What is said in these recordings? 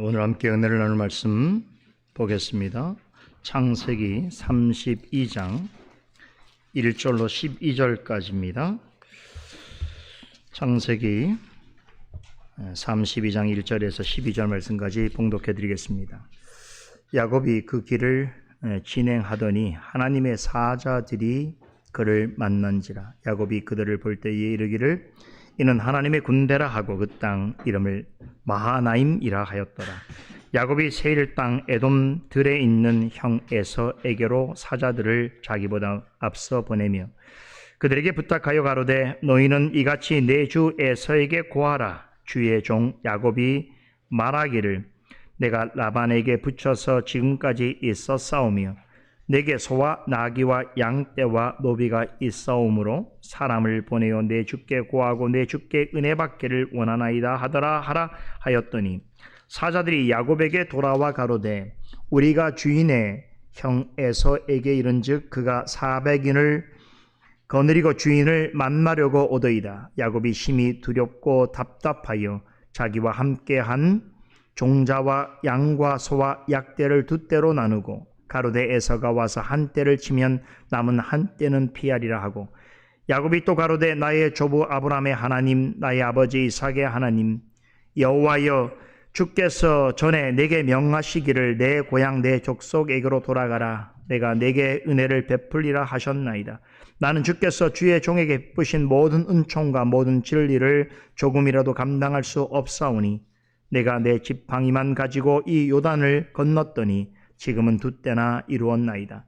오늘 함께 은혜를 나눌 말씀 보겠습니다. 창세기 32장 1절로 12절까지입니다. 창세기 32장 1절에서 12절 말씀까지 봉독해 드리겠습니다. 야곱이 그 길을 진행하더니 하나님의 사자들이 그를 만난지라. 야곱이 그들을 볼 때에 이르기를 이는 하나님의 군대라 하고 그 땅 이름을 마하나임이라 하였더라. 야곱이 세일 땅 에돔 들에 있는 형 에서에게로 사자들을 자기보다 앞서 보내며 그들에게 부탁하여 가로되 너희는 이같이 내 주 에서에게 고하라. 주의 종 야곱이 말하기를 내가 라반에게 붙여서 지금까지 있었사오며 내게 소와 나귀와 양떼와 노비가 있사오므로 사람을 보내어 내 주께 고하고 내 주께 은혜 받기를 원하나이다 하더라 하라 하였더니 사자들이 야곱에게 돌아와 가로되 우리가 주인의 형 에서에게 이른즉 그가 400인을 거느리고 주인을 만나려고 오더이다. 야곱이 심히 두렵고 답답하여 자기와 함께한 종자와 양과 소와 약대를 두 떼로 나누고 가로되 에서가 와서 한 떼를 치면 남은 한 떼는 피하리라 하고 야곱이 또 가로되 나의 조부 아브라함의 하나님 나의 아버지 이삭의 하나님 여호와여 주께서 전에 내게 명하시기를 내 고향 내 족속에게로 돌아가라. 내가 내게 은혜를 베풀리라 하셨나이다. 나는 주께서 주의 종에게 베푸신 모든 은총과 모든 진리를 조금이라도 감당할 수 없사오니 내가 내 지팡이만 가지고 이 요단을 건넜더니 지금은 두 때나 이루었나이다.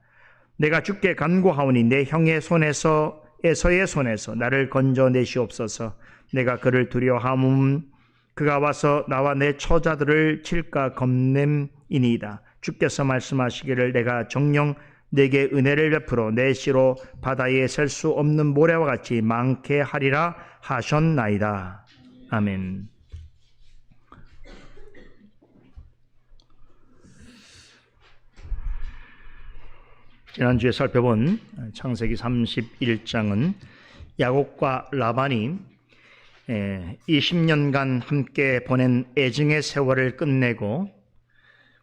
내가 주께 간구하오니 내 형의 손에서 에서의 손에서 나를 건져내시옵소서. 내가 그를 두려워함은 그가 와서 나와 내 처자들을 칠까 겁냄이니이다. 주께서 말씀하시기를 내가 정녕 내게 은혜를 베풀어 내 씨로 바다에 셀 수 없는 모래와 같이 많게 하리라 하셨나이다. 아멘. 지난주에 살펴본 창세기 31장은 야곱과 라반이 20년간 함께 보낸 애증의 세월을 끝내고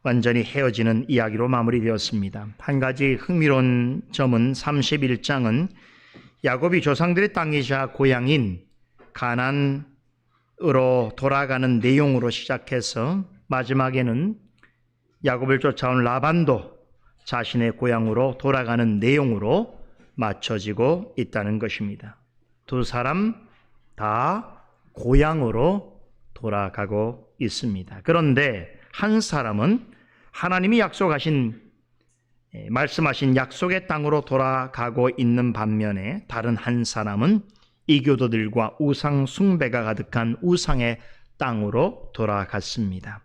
완전히 헤어지는 이야기로 마무리되었습니다. 한 가지 흥미로운 점은 31장은 야곱이 조상들의 땅이자 고향인 가나안으로 돌아가는 내용으로 시작해서 마지막에는 야곱을 쫓아온 라반도 자신의 고향으로 돌아가는 내용으로 맞춰지고 있다는 것입니다. 두 사람 다 고향으로 돌아가고 있습니다. 그런데 한 사람은 하나님이 말씀하신 약속의 땅으로 돌아가고 있는 반면에 다른 한 사람은 이교도들과 우상 숭배가 가득한 우상의 땅으로 돌아갔습니다.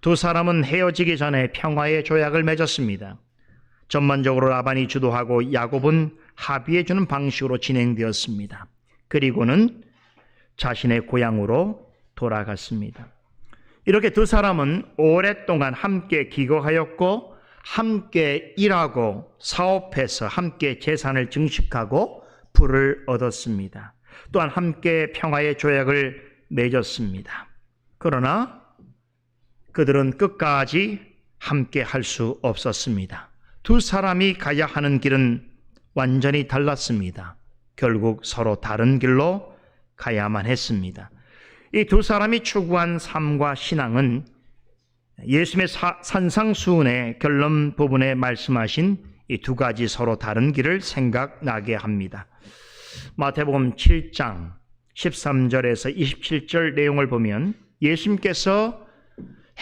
두 사람은 헤어지기 전에 평화의 조약을 맺었습니다. 전반적으로 라반이 주도하고 야곱은 합의해 주는 방식으로 진행되었습니다. 그리고는 자신의 고향으로 돌아갔습니다. 이렇게 두 사람은 오랫동안 함께 기거하였고 함께 일하고 사업해서 함께 재산을 증식하고 부를 얻었습니다. 또한 함께 평화의 조약을 맺었습니다. 그러나 그들은 끝까지 함께 할 수 없었습니다. 두 사람이 가야 하는 길은 완전히 달랐습니다. 결국 서로 다른 길로 가야만 했습니다. 이 두 사람이 추구한 삶과 신앙은 예수님의 산상수훈의 결론 부분에 말씀하신 이 두 가지 서로 다른 길을 생각나게 합니다. 마태복음 7장 13절에서 27절 내용을 보면 예수님께서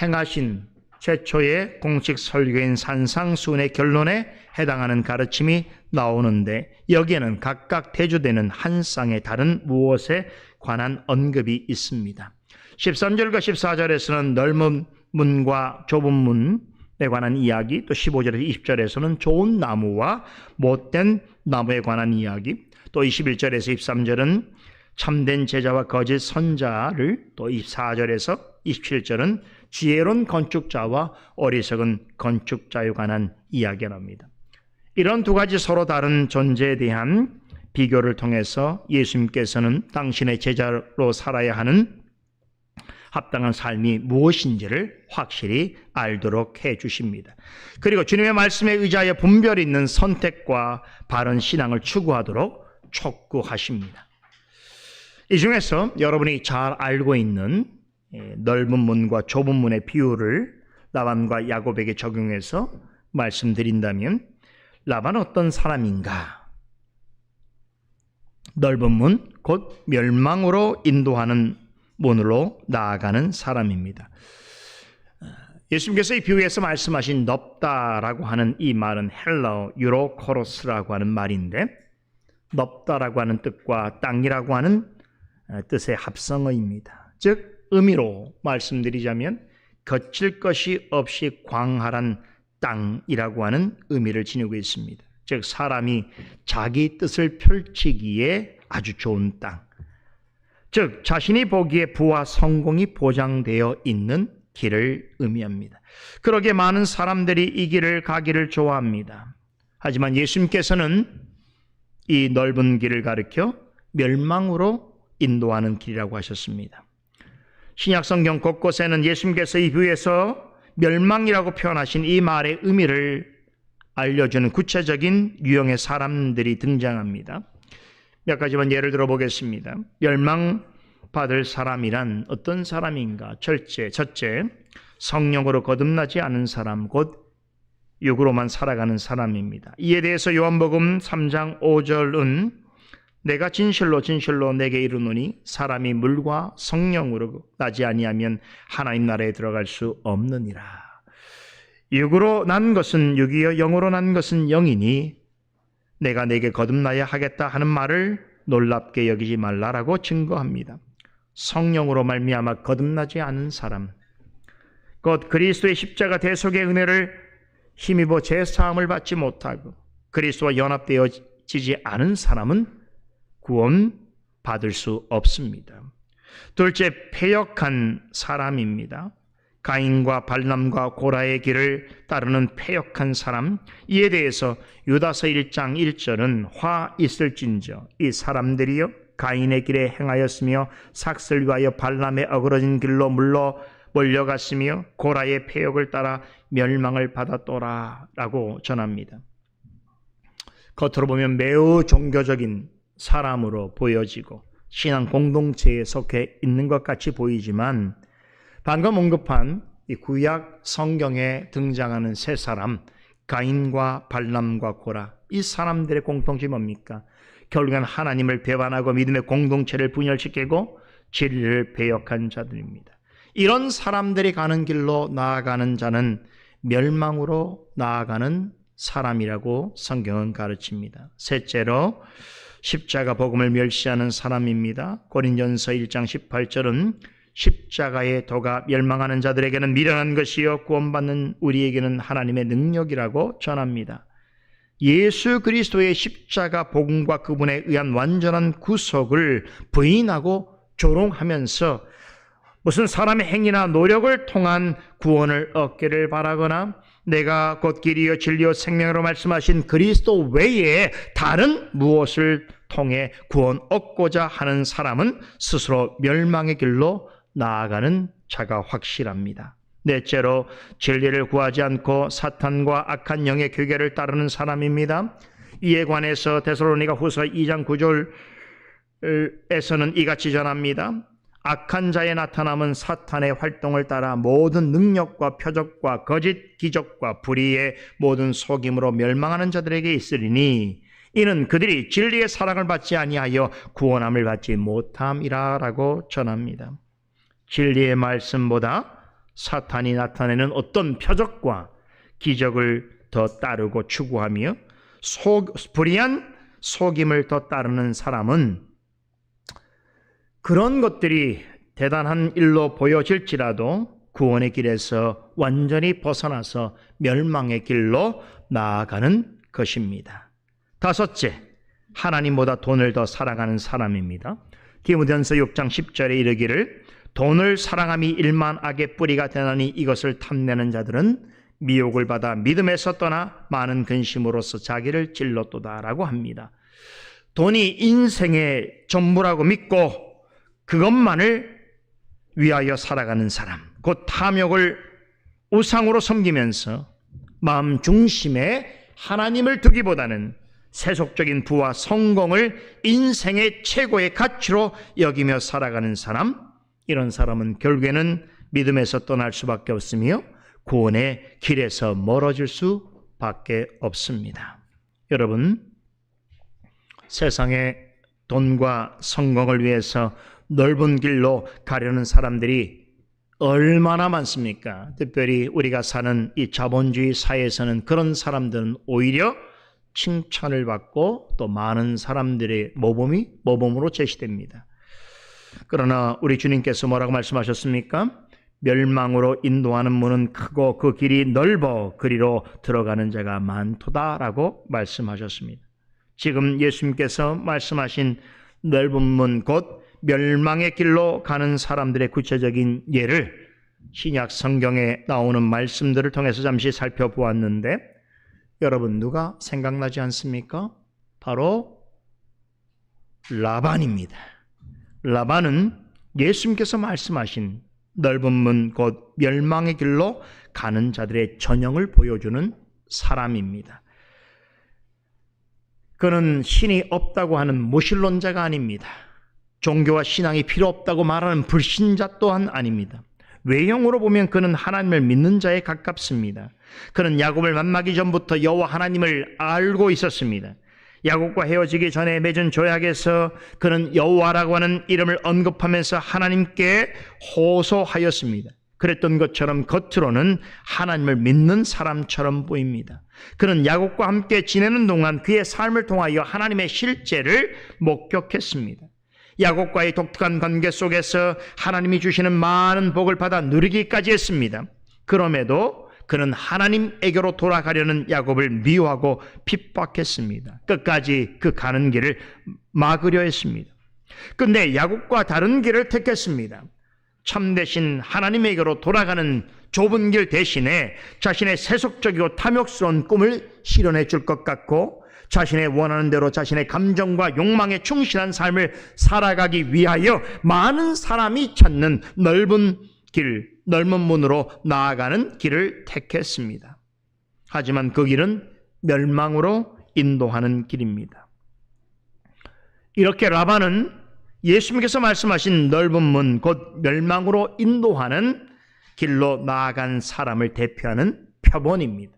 행하신 최초의 공식 설교인 산상수훈의 결론에 해당하는 가르침이 나오는데 여기에는 각각 대조되는 한 쌍의 다른 무엇에 관한 언급이 있습니다. 13절과 14절에서는 넓은 문과 좁은 문에 관한 이야기, 또 15절에서 20절에서는 좋은 나무와 못된 나무에 관한 이야기, 또 21절에서 23절은 참된 제자와 거짓 선자를, 또 24절에서 27절은 지혜로운 건축자와 어리석은 건축자에 관한 이야기가 납니다. 이런 두 가지 서로 다른 존재에 대한 비교를 통해서 예수님께서는 당신의 제자로 살아야 하는 합당한 삶이 무엇인지를 확실히 알도록 해 주십니다. 그리고 주님의 말씀에 의지하여 분별 있는 선택과 바른 신앙을 추구하도록 촉구하십니다. 이 중에서 여러분이 잘 알고 있는 넓은 문과 좁은 문의 비유를 라반과 야곱에게 적용해서 말씀드린다면, 라반은 어떤 사람인가? 넓은 문, 곧 멸망으로 인도하는 문으로 나아가는 사람입니다. 예수님께서 이 비유에서 말씀하신 넓다라고 하는 이 말은 헬라어 유로코로스라고 하는 말인데, 넓다라고 하는 뜻과 땅이라고 하는 뜻의 합성어입니다. 즉 의미로 말씀드리자면 거칠 것이 없이 광활한 땅이라고 하는 의미를 지니고 있습니다. 즉 사람이 자기 뜻을 펼치기에 아주 좋은 땅, 즉 자신이 보기에 부와 성공이 보장되어 있는 길을 의미합니다. 그러기에 많은 사람들이 이 길을 가기를 좋아합니다. 하지만 예수님께서는 이 넓은 길을 가리켜 멸망으로 인도하는 길이라고 하셨습니다. 신약성경 곳곳에는 예수님께서 이 비유에서 멸망이라고 표현하신 이 말의 의미를 알려주는 구체적인 유형의 사람들이 등장합니다. 몇 가지만 예를 들어 보겠습니다. 멸망받을 사람이란 어떤 사람인가? 첫째, 성령으로 거듭나지 않은 사람, 곧 육으로만 살아가는 사람입니다. 이에 대해서 요한복음 3장 5절은 내가 진실로 내게 이르노니 사람이 물과 성령으로 나지 아니하면 하나님 나라에 들어갈 수 없느니라. 육으로 난 것은 육이요 영으로 난 것은 영이니 내가 내게 거듭나야 하겠다 하는 말을 놀랍게 여기지 말라라고 증거합니다. 성령으로 말미암아 거듭나지 않은 사람, 곧 그리스도의 십자가 대속의 은혜를 힘입어 제사함을 받지 못하고 그리스도와 연합되어지지 않은 사람은 구원 받을 수 없습니다. 둘째, 패역한 사람입니다. 가인과 발람과 고라의 길을 따르는 패역한 사람, 이에 대해서 유다서 1장 1절은 화 있을진저 이 사람들이요 가인의 길에 행하였으며 삭슬 위하여 발람의 어그러진 길로 몰려갔으며 고라의 패역을 따라 멸망을 받았더라 라고 전합니다. 겉으로 보면 매우 종교적인 사람으로 보여지고 신앙 공동체에 속해 있는 것 같이 보이지만, 방금 언급한 이 구약 성경에 등장하는 세 사람, 가인과 발람과 고라, 이 사람들의 공통점이 뭡니까? 결국엔 하나님을 배반하고 믿음의 공동체를 분열시키고 진리를 배역한 자들입니다. 이런 사람들이 가는 길로 나아가는 자는 멸망으로 나아가는 사람이라고 성경은 가르칩니다. 셋째로 십자가 복음을 멸시하는 사람입니다. 고린전서 1장 18절은 십자가의 도가 멸망하는 자들에게는 미련한 것이요 구원받는 우리에게는 하나님의 능력이라고 전합니다. 예수 그리스도의 십자가 복음과 그분에 의한 완전한 구속을 부인하고 조롱하면서 무슨 사람의 행위나 노력을 통한 구원을 얻기를 바라거나 내가 곧 길이요 진리요 생명으로 말씀하신 그리스도 외에 다른 무엇을 통해 구원 얻고자 하는 사람은 스스로 멸망의 길로 나아가는 자가 확실합니다. 넷째로 진리를 구하지 않고 사탄과 악한 영의 교계를 따르는 사람입니다. 이에 관해서 데살로니가 후서 2장 9절에서는 이같이 전합니다. 악한 자의 나타남은 사탄의 활동을 따라 모든 능력과 표적과 거짓 기적과 불의의 모든 속임으로 멸망하는 자들에게 있으리니 이는 그들이 진리의 사랑을 받지 아니하여 구원함을 받지 못함이라 라고 전합니다. 진리의 말씀보다 사탄이 나타내는 어떤 표적과 기적을 더 따르고 추구하며 불의한 속임을 더 따르는 사람은 그런 것들이 대단한 일로 보여질지라도 구원의 길에서 완전히 벗어나서 멸망의 길로 나아가는 것입니다. 다섯째, 하나님보다 돈을 더 사랑하는 사람입니다. 디모데전서 6장 10절에 이르기를 돈을 사랑함이 일만 악의 뿌리가 되나니 이것을 탐내는 자들은 미혹을 받아 믿음에서 떠나 많은 근심으로써 자기를 찔렀도다라고 합니다. 돈이 인생의 전부라고 믿고 그것만을 위하여 살아가는 사람, 곧 탐욕을 우상으로 섬기면서 마음 중심에 하나님을 두기보다는 세속적인 부와 성공을 인생의 최고의 가치로 여기며 살아가는 사람, 이런 사람은 결국에는 믿음에서 떠날 수밖에 없으며 구원의 길에서 멀어질 수밖에 없습니다. 여러분, 세상의 돈과 성공을 위해서 넓은 길로 가려는 사람들이 얼마나 많습니까? 특별히 우리가 사는 이 자본주의 사회에서는 그런 사람들은 오히려 칭찬을 받고 또 많은 사람들의 모범으로 제시됩니다. 그러나 우리 주님께서 뭐라고 말씀하셨습니까? 멸망으로 인도하는 문은 크고 그 길이 넓어 그리로 들어가는 자가 많도다라고 말씀하셨습니다. 지금 예수님께서 말씀하신 넓은 문, 곧 멸망의 길로 가는 사람들의 구체적인 예를 신약 성경에 나오는 말씀들을 통해서 잠시 살펴보았는데, 여러분 누가 생각나지 않습니까? 바로 라반입니다. 라반은 예수님께서 말씀하신 넓은 문, 곧 멸망의 길로 가는 자들의 전형을 보여주는 사람입니다. 그는 신이 없다고 하는 무신론자가 아닙니다. 종교와 신앙이 필요 없다고 말하는 불신자 또한 아닙니다. 외형으로 보면 그는 하나님을 믿는 자에 가깝습니다. 그는 야곱을 만나기 전부터 여호와 하나님을 알고 있었습니다. 야곱과 헤어지기 전에 맺은 조약에서 그는 여호와라고 하는 이름을 언급하면서 하나님께 호소하였습니다. 그랬던 것처럼 겉으로는 하나님을 믿는 사람처럼 보입니다. 그는 야곱과 함께 지내는 동안 그의 삶을 통하여 하나님의 실제를 목격했습니다. 야곱과의 독특한 관계 속에서 하나님이 주시는 많은 복을 받아 누리기까지 했습니다. 그럼에도 그는 하나님에게로 돌아가려는 야곱을 미워하고 핍박했습니다. 끝까지 그 가는 길을 막으려 했습니다. 그런데 야곱과 다른 길을 택했습니다. 참되신 하나님에게로 돌아가는 좁은 길 대신에 자신의 세속적이고 탐욕스러운 꿈을 실현해 줄 것 같고, 자신의 원하는 대로 자신의 감정과 욕망에 충실한 삶을 살아가기 위하여 많은 사람이 찾는 넓은 길, 넓은 문으로 나아가는 길을 택했습니다. 하지만 그 길은 멸망으로 인도하는 길입니다. 이렇게 라반은 예수님께서 말씀하신 넓은 문, 곧 멸망으로 인도하는 길로 나아간 사람을 대표하는 표본입니다.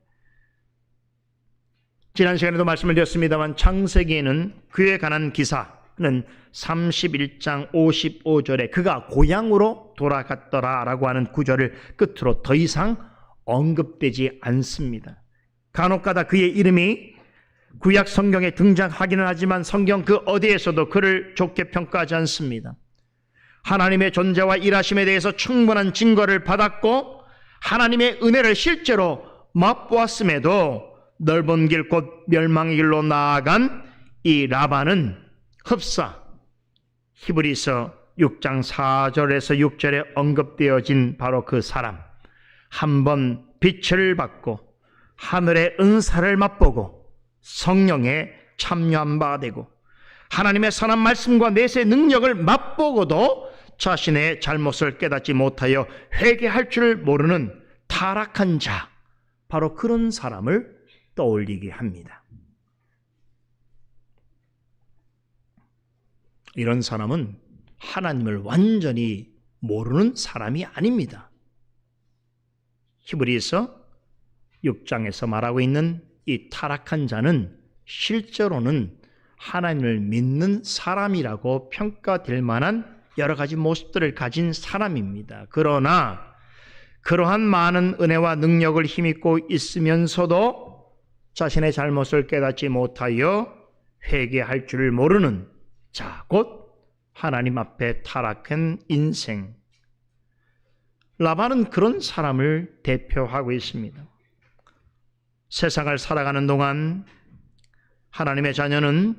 지난 시간에도 말씀을 드렸습니다만 창세기에는 그에 관한 기사는 31장 55절에 그가 고향으로 돌아갔더라라고 하는 구절을 끝으로 더 이상 언급되지 않습니다. 간혹가다 그의 이름이 구약 성경에 등장하기는 하지만 성경 그 어디에서도 그를 좋게 평가하지 않습니다. 하나님의 존재와 일하심에 대해서 충분한 증거를 받았고 하나님의 은혜를 실제로 맛보았음에도 넓은 길, 곧 멸망의 길로 나아간 이 라반은 흡사 히브리서 6장 4절에서 6절에 언급되어진 바로 그 사람, 한번 빛을 받고 하늘의 은사를 맛보고 성령에 참여한 바 되고 하나님의 선한 말씀과 내세 능력을 맛보고도 자신의 잘못을 깨닫지 못하여 회개할 줄 모르는 타락한 자, 바로 그런 사람을 떠올리게 합니다. 이런 사람은 하나님을 완전히 모르는 사람이 아닙니다. 히브리서 6장에서 말하고 있는 이 타락한 자는 실제로는 하나님을 믿는 사람이라고 평가될 만한 여러 가지 모습들을 가진 사람입니다. 그러나 그러한 많은 은혜와 능력을 힘입고 있으면서도 자신의 잘못을 깨닫지 못하여 회개할 줄 모르는 자, 곧 하나님 앞에 타락한 인생. 라반은 그런 사람을 대표하고 있습니다. 세상을 살아가는 동안 하나님의 자녀는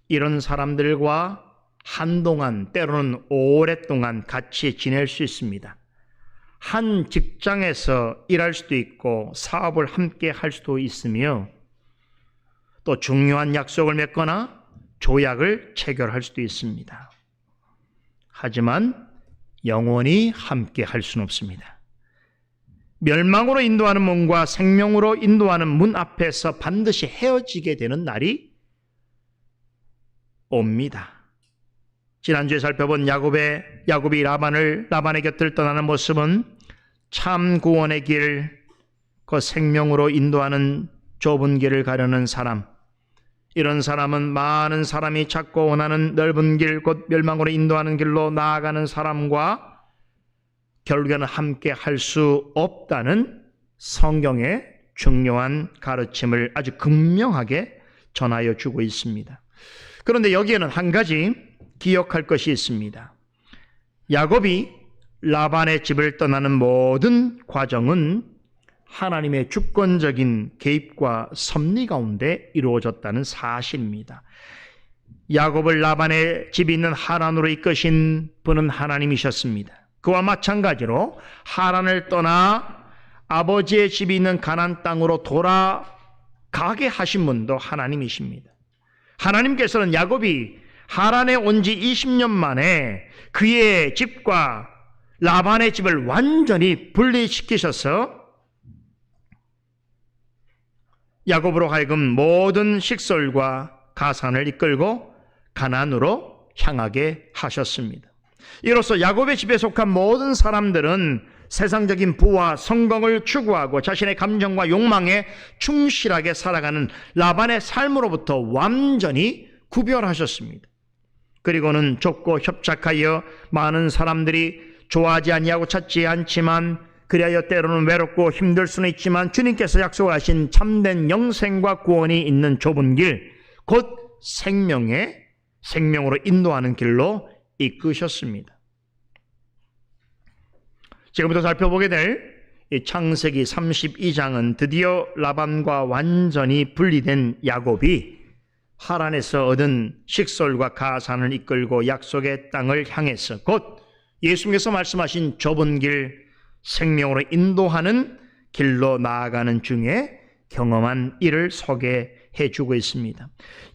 이런 사람들과 한동안, 때로는 오랫동안 같이 지낼 수 있습니다. 한 직장에서 일할 수도 있고 사업을 함께 할 수도 있으며 또 중요한 약속을 맺거나 조약을 체결할 수도 있습니다. 하지만 영원히 함께 할 수는 없습니다. 멸망으로 인도하는 문과 생명으로 인도하는 문 앞에서 반드시 헤어지게 되는 날이 옵니다. 지난주에 살펴본 야곱이 라반의 곁을 떠나는 모습은 참 구원의 길, 그 생명으로 인도하는 좁은 길을 가려는 사람, 이런 사람은 많은 사람이 찾고 원하는 넓은 길, 곧 멸망으로 인도하는 길로 나아가는 사람과 결국에는 함께 할 수 없다는 성경의 중요한 가르침을 아주 극명하게 전하여 주고 있습니다. 그런데 여기에는 한 가지 기억할 것이 있습니다. 야곱이 라반의 집을 떠나는 모든 과정은 하나님의 주권적인 개입과 섭리 가운데 이루어졌다는 사실입니다. 야곱을 라반의 집이 있는 하란으로 이끄신 분은 하나님이셨습니다. 그와 마찬가지로 하란을 떠나 아버지의 집이 있는 가나안 땅으로 돌아가게 하신 분도 하나님이십니다. 하나님께서는 야곱이 하란에 온 지 20년 만에 그의 집과 라반의 집을 완전히 분리시키셔서 야곱으로 하여금 모든 식솔과 가산을 이끌고 가나안으로 향하게 하셨습니다. 이로써 야곱의 집에 속한 모든 사람들은 세상적인 부와 성공을 추구하고 자신의 감정과 욕망에 충실하게 살아가는 라반의 삶으로부터 완전히 구별하셨습니다. 그리고는 좁고 협착하여 많은 사람들이 좋아하지 아니하고 찾지 않지만 그리하여 때로는 외롭고 힘들 수는 있지만 주님께서 약속하신 참된 영생과 구원이 있는 좁은 길, 곧 생명으로 인도하는 길로 이끄셨습니다. 지금부터 살펴보게 될 이 창세기 32장은 드디어 라반과 완전히 분리된 야곱이 하란에서 얻은 식솔과 가산을 이끌고 약속의 땅을 향해서 곧 예수님께서 말씀하신 좁은 길, 생명으로 인도하는 길로 나아가는 중에 경험한 일을 소개해 주고 있습니다.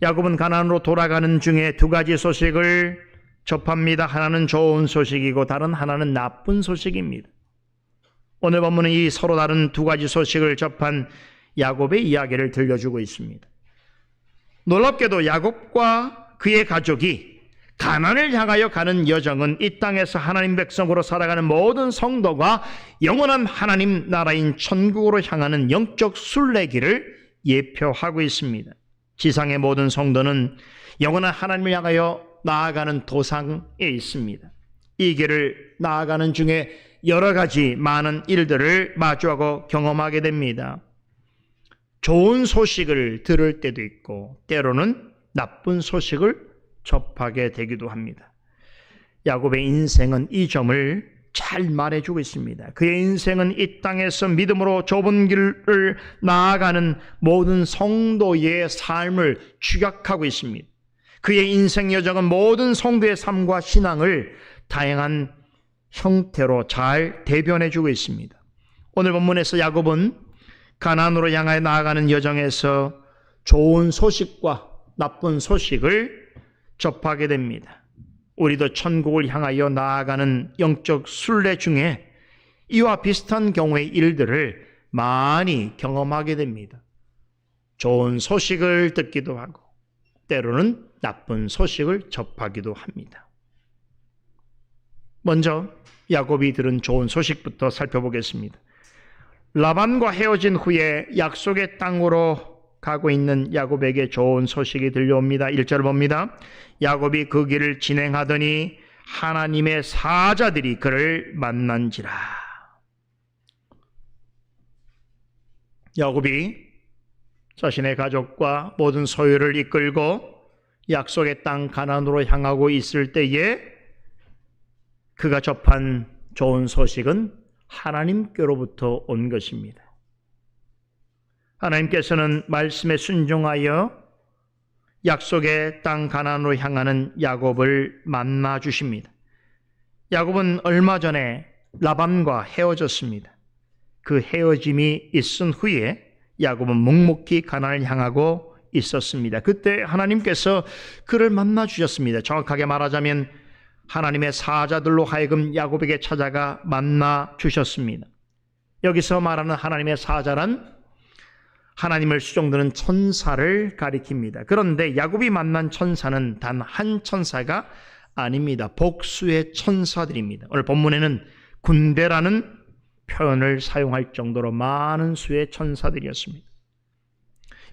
야곱은 가나안으로 돌아가는 중에 두 가지 소식을 접합니다. 하나는 좋은 소식이고 다른 하나는 나쁜 소식입니다. 오늘 본문은 이 서로 다른 두 가지 소식을 접한 야곱의 이야기를 들려주고 있습니다. 놀랍게도 야곱과 그의 가족이 가나안을 향하여 가는 여정은 이 땅에서 하나님 백성으로 살아가는 모든 성도가 영원한 하나님 나라인 천국으로 향하는 영적 순례길을 예표하고 있습니다. 지상의 모든 성도는 영원한 하나님을 향하여 나아가는 도상에 있습니다. 이 길을 나아가는 중에 여러 가지 많은 일들을 마주하고 경험하게 됩니다. 좋은 소식을 들을 때도 있고 때로는 나쁜 소식을 접하게 되기도 합니다. 야곱의 인생은 이 점을 잘 말해주고 있습니다. 그의 인생은 이 땅에서 믿음으로 좁은 길을 나아가는 모든 성도의 삶을 축약하고 있습니다. 그의 인생 여정은 모든 성도의 삶과 신앙을 다양한 형태로 잘 대변해주고 있습니다. 오늘 본문에서 야곱은 가나안으로 향하여 나아가는 여정에서 좋은 소식과 나쁜 소식을 접하게 됩니다. 우리도 천국을 향하여 나아가는 영적 순례 중에 이와 비슷한 경우의 일들을 많이 경험하게 됩니다. 좋은 소식을 듣기도 하고 때로는 나쁜 소식을 접하기도 합니다. 먼저 야곱이 들은 좋은 소식부터 살펴보겠습니다. 라반과 헤어진 후에 약속의 땅으로 가고 있는 야곱에게 좋은 소식이 들려옵니다. 1절을 봅니다. 야곱이 그 길을 진행하더니 하나님의 사자들이 그를 만난지라. 야곱이 자신의 가족과 모든 소유를 이끌고 약속의 땅 가나안으로 향하고 있을 때에 그가 접한 좋은 소식은 하나님께로부터 온 것입니다. 하나님께서는 말씀에 순종하여 약속의 땅 가나안으로 향하는 야곱을 만나 주십니다. 야곱은 얼마 전에 라반과 헤어졌습니다. 그 헤어짐이 있은 후에 야곱은 묵묵히 가나안을 향하고 있었습니다. 그때 하나님께서 그를 만나 주셨습니다. 정확하게 말하자면 하나님의 사자들로 하여금 야곱에게 찾아가 만나 주셨습니다. 여기서 말하는 하나님의 사자란 하나님을 수종드는 천사를 가리킵니다. 그런데 야곱이 만난 천사는 단 한 천사가 아닙니다. 복수의 천사들입니다. 오늘 본문에는 군대라는 표현을 사용할 정도로 많은 수의 천사들이었습니다.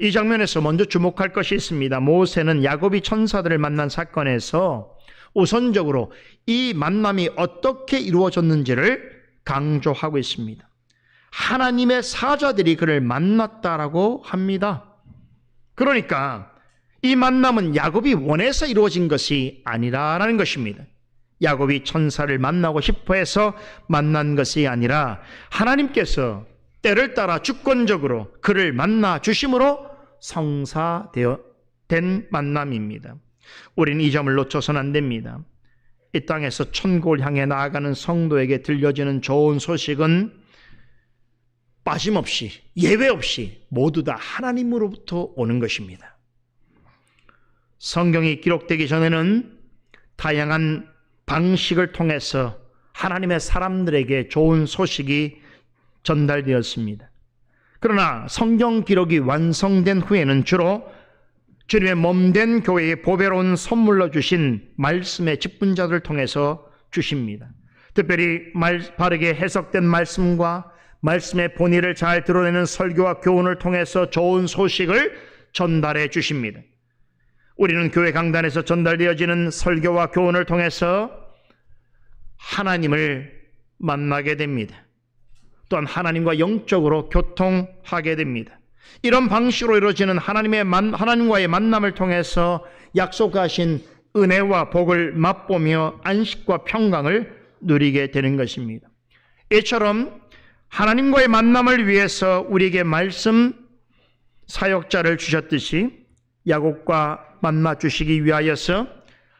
이 장면에서 먼저 주목할 것이 있습니다. 모세는 야곱이 천사들을 만난 사건에서 우선적으로 이 만남이 어떻게 이루어졌는지를 강조하고 있습니다. 하나님의 사자들이 그를 만났다라고 합니다. 그러니까 이 만남은 야곱이 원해서 이루어진 것이 아니라는 것입니다. 야곱이 천사를 만나고 싶어 해서 만난 것이 아니라 하나님께서 때를 따라 주권적으로 그를 만나 주심으로 성사된 만남입니다. 우리는 이 점을 놓쳐서는 안 됩니다. 이 땅에서 천국을 향해 나아가는 성도에게 들려지는 좋은 소식은 빠짐없이, 예외 없이 모두 다 하나님으로부터 오는 것입니다. 성경이 기록되기 전에는 다양한 방식을 통해서 하나님의 사람들에게 좋은 소식이 전달되었습니다. 그러나 성경 기록이 완성된 후에는 주로 주님의 몸된 교회에 보배로운 선물로 주신 말씀의 직분자들을 통해서 주십니다. 특별히 바르게 해석된 말씀과 말씀의 본의를 잘 드러내는 설교와 교훈을 통해서 좋은 소식을 전달해 주십니다. 우리는 교회 강단에서 전달되어지는 설교와 교훈을 통해서 하나님을 만나게 됩니다. 또한 하나님과 영적으로 교통하게 됩니다. 이런 방식으로 이루어지는 하나님과의 만남을 통해서 약속하신 은혜와 복을 맛보며 안식과 평강을 누리게 되는 것입니다. 이처럼 하나님과의 만남을 위해서 우리에게 말씀 사역자를 주셨듯이 야곱과 만나 주시기 위하여서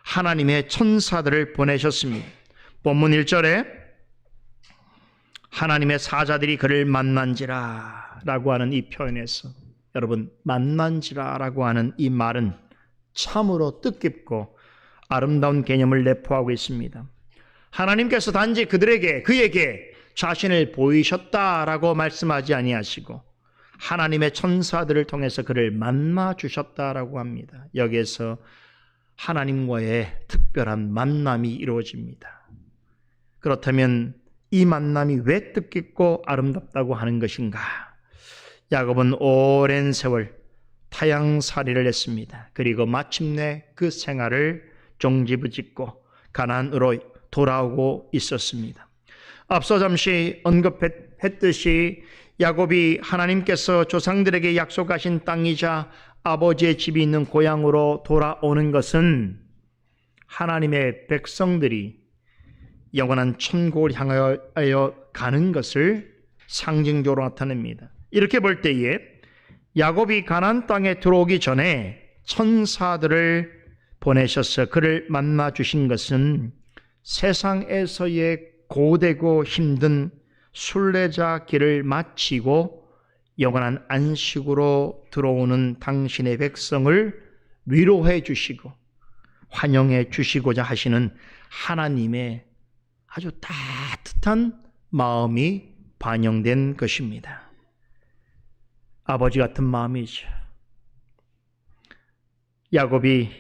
하나님의 천사들을 보내셨습니다. 본문 1절에 하나님의 사자들이 그를 만난지라 라고 하는 이 표현에서 여러분, 만난지라 라고 하는 이 말은 참으로 뜻깊고 아름다운 개념을 내포하고 있습니다. 하나님께서 단지 그에게 자신을 보이셨다라고 말씀하지 아니하시고 하나님의 천사들을 통해서 그를 만나 주셨다라고 합니다. 여기에서 하나님과의 특별한 만남이 이루어집니다. 그렇다면 이 만남이 왜 뜻깊고 아름답다고 하는 것인가? 야곱은 오랜 세월 타향살이를 했습니다. 그리고 마침내 그 생활을 종지부짓고 가나안으로 돌아오고 있었습니다. 앞서 잠시 언급했듯이 야곱이 하나님께서 조상들에게 약속하신 땅이자 아버지의 집이 있는 고향으로 돌아오는 것은 하나님의 백성들이 영원한 천국을 향하여 가는 것을 상징적으로 나타냅니다. 이렇게 볼 때에 야곱이 가나안 땅에 들어오기 전에 천사들을 보내셔서 그를 만나 주신 것은 세상에서의 고되고 힘든 순례자 길을 마치고 영원한 안식으로 들어오는 당신의 백성을 위로해 주시고 환영해 주시고자 하시는 하나님의 아주 따뜻한 마음이 반영된 것입니다. 아버지 같은 마음이죠. 야곱이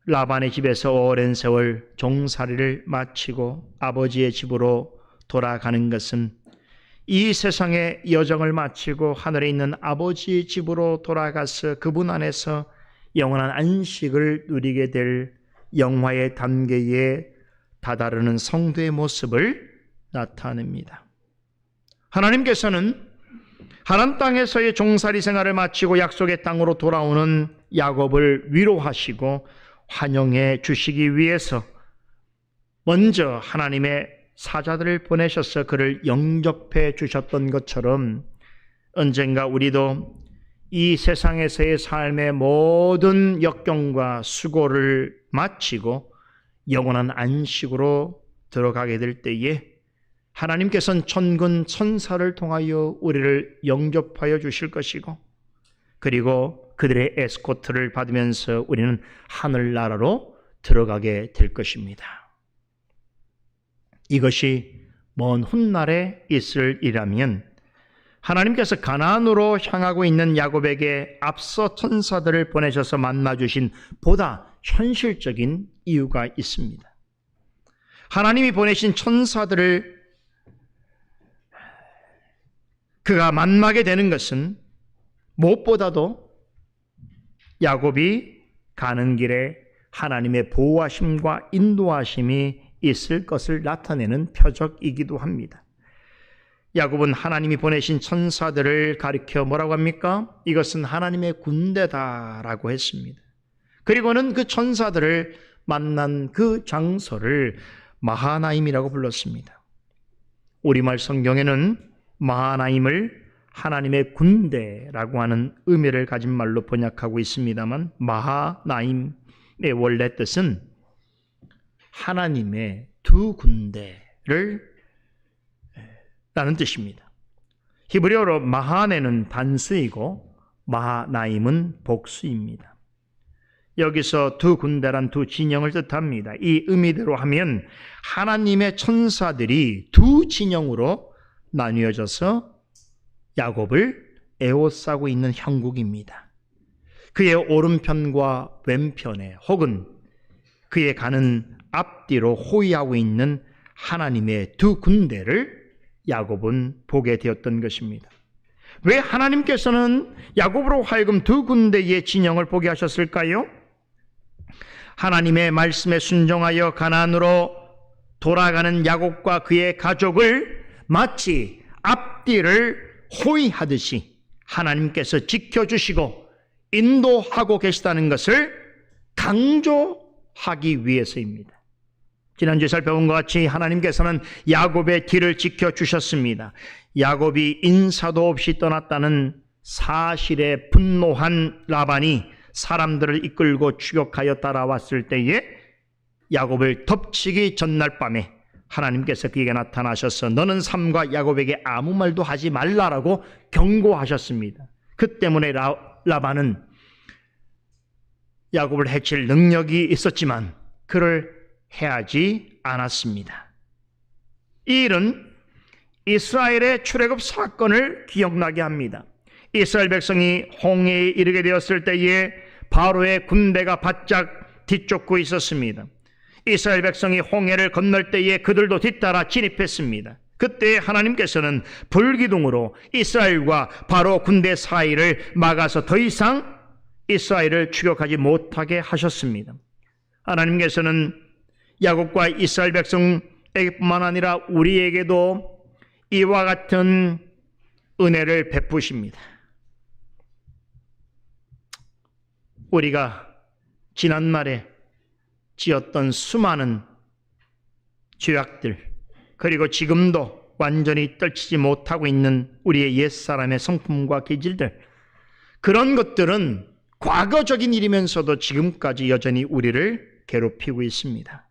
라반의 집에서 오랜 세월 종살이를 마치고 아버지의 집으로 돌아가는 것은 이 세상의 여정을 마치고 하늘에 있는 아버지의 집으로 돌아가서 그분 안에서 영원한 안식을 누리게 될 영화의 단계에 다다르는 성도의 모습을 나타냅니다. 하나님께서는 하나님 땅에서의 종살이 생활을 마치고 약속의 땅으로 돌아오는 야곱을 위로하시고 환영해 주시기 위해서 먼저 하나님의 사자들을 보내셔서 그를 영접해 주셨던 것처럼 언젠가 우리도 이 세상에서의 삶의 모든 역경과 수고를 마치고 영원한 안식으로 들어가게 될 때에 하나님께서는 천군 천사를 통하여 우리를 영접하여 주실 것이고 그리고 그들의 에스코트를 받으면서 우리는 하늘나라로 들어가게 될 것입니다. 이것이 먼 훗날에 있을 일이라면 하나님께서 가나안으로 향하고 있는 야곱에게 앞서 천사들을 보내셔서 만나주신 보다 현실적인 이유가 있습니다. 하나님이 보내신 천사들을 그가 만나게 되는 것은 무엇보다도 야곱이 가는 길에 하나님의 보호하심과 인도하심이 있을 것을 나타내는 표적이기도 합니다. 야곱은 하나님이 보내신 천사들을 가리켜 뭐라고 합니까? 이것은 하나님의 군대다라고 했습니다. 그리고는 그 천사들을 만난 그 장소를 마하나임이라고 불렀습니다. 우리말 성경에는 마하나임을 하나님의 군대라고 하는 의미를 가진 말로 번역하고 있습니다만, 마하나임의 원래 뜻은 하나님의 두 군대를 라는 뜻입니다. 히브리어로 마하네는 단수이고 마하나임은 복수입니다. 여기서 두 군대란 두 진영을 뜻합니다. 이 의미대로 하면 하나님의 천사들이 두 진영으로 나뉘어져서 야곱을 에워싸고 있는 형국입니다. 그의 오른편과 왼편에 혹은 그의 가는 앞뒤로 호위하고 있는 하나님의 두 군대를 야곱은 보게 되었던 것입니다. 왜 하나님께서는 야곱으로 하여금 두 군대의 진영을 보게 하셨을까요? 하나님의 말씀에 순종하여 가나안으로 돌아가는 야곱과 그의 가족을 마치 앞뒤를 호위하듯이 하나님께서 지켜주시고 인도하고 계시다는 것을 강조하기 위해서입니다. 지난주에 살펴본 것 같이 하나님께서는 야곱의 길을 지켜주셨습니다. 야곱이 인사도 없이 떠났다는 사실에 분노한 라반이 사람들을 이끌고 추격하여 따라왔을 때에 야곱을 덮치기 전날 밤에 하나님께서 그에게 나타나셔서 너는 삼가 야곱에게 아무 말도 하지 말라라고 경고하셨습니다. 그 때문에 라반은 야곱을 해칠 능력이 있었지만 그를 해하지 않았습니다. 이 일은 이스라엘의 출애굽 사건을 기억나게 합니다. 이스라엘 백성이 홍해에 이르게 되었을 때에 바로의 군대가 바짝 뒤쫓고 있었습니다. 이스라엘 백성이 홍해를 건널 때에 그들도 뒤따라 진입했습니다. 그때 하나님께서는 불기둥으로 이스라엘과 바로 군대 사이를 막아서 더 이상 이스라엘을 추격하지 못하게 하셨습니다. 하나님께서는 야곱과 이스라엘 백성에게뿐만 아니라 우리에게도 이와 같은 은혜를 베푸십니다. 우리가 지난날에 지었던 수많은 죄악들, 그리고 지금도 완전히 떨치지 못하고 있는 우리의 옛사람의 성품과 기질들, 그런 것들은 과거적인 일이면서도 지금까지 여전히 우리를 괴롭히고 있습니다.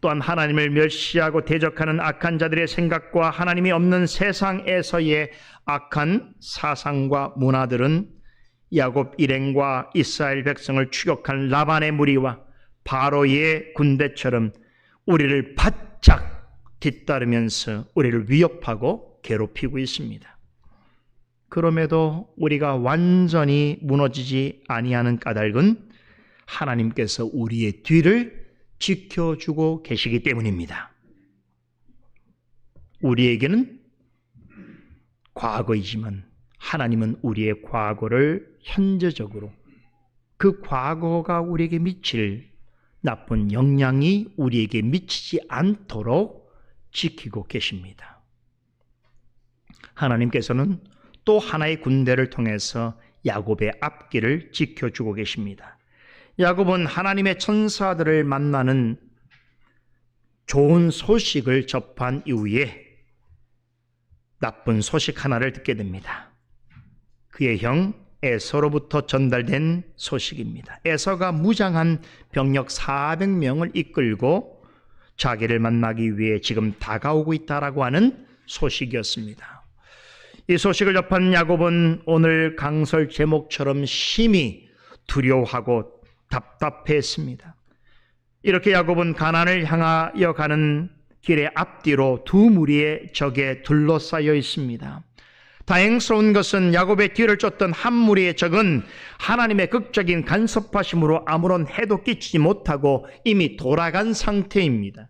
또한 하나님을 멸시하고 대적하는 악한 자들의 생각과 하나님이 없는 세상에서의 악한 사상과 문화들은 야곱 일행과 이스라엘 백성을 추격한 라반의 무리와 바로의 군대처럼 우리를 바짝 뒤따르면서 우리를 위협하고 괴롭히고 있습니다. 그럼에도 우리가 완전히 무너지지 아니하는 까닭은 하나님께서 우리의 뒤를 지켜주고 계시기 때문입니다. 우리에게는 과거이지만 하나님은 우리의 과거를 현재적으로 그 과거가 우리에게 미칠 나쁜 영향이 우리에게 미치지 않도록 지키고 계십니다. 하나님께서는 또 하나의 군대를 통해서 야곱의 앞길을 지켜주고 계십니다. 야곱은 하나님의 천사들을 만나는 좋은 소식을 접한 이후에 나쁜 소식 하나를 듣게 됩니다. 그의 형 에서로부터 전달된 소식입니다. 에서가 무장한 병력 400명을 이끌고 자기를 만나기 위해 지금 다가오고 있다라고 하는 소식이었습니다. 이 소식을 접한 야곱은 오늘 강설 제목처럼 심히 두려워하고 답답했습니다. 이렇게 야곱은 가나안을 향하여 가는 길의 앞뒤로 두 무리의 적에 둘러싸여 있습니다. 다행스러운 것은 야곱의 뒤를 쫓던 한 무리의 적은 하나님의 극적인 간섭하심으로 아무런 해도 끼치지 못하고 이미 돌아간 상태입니다.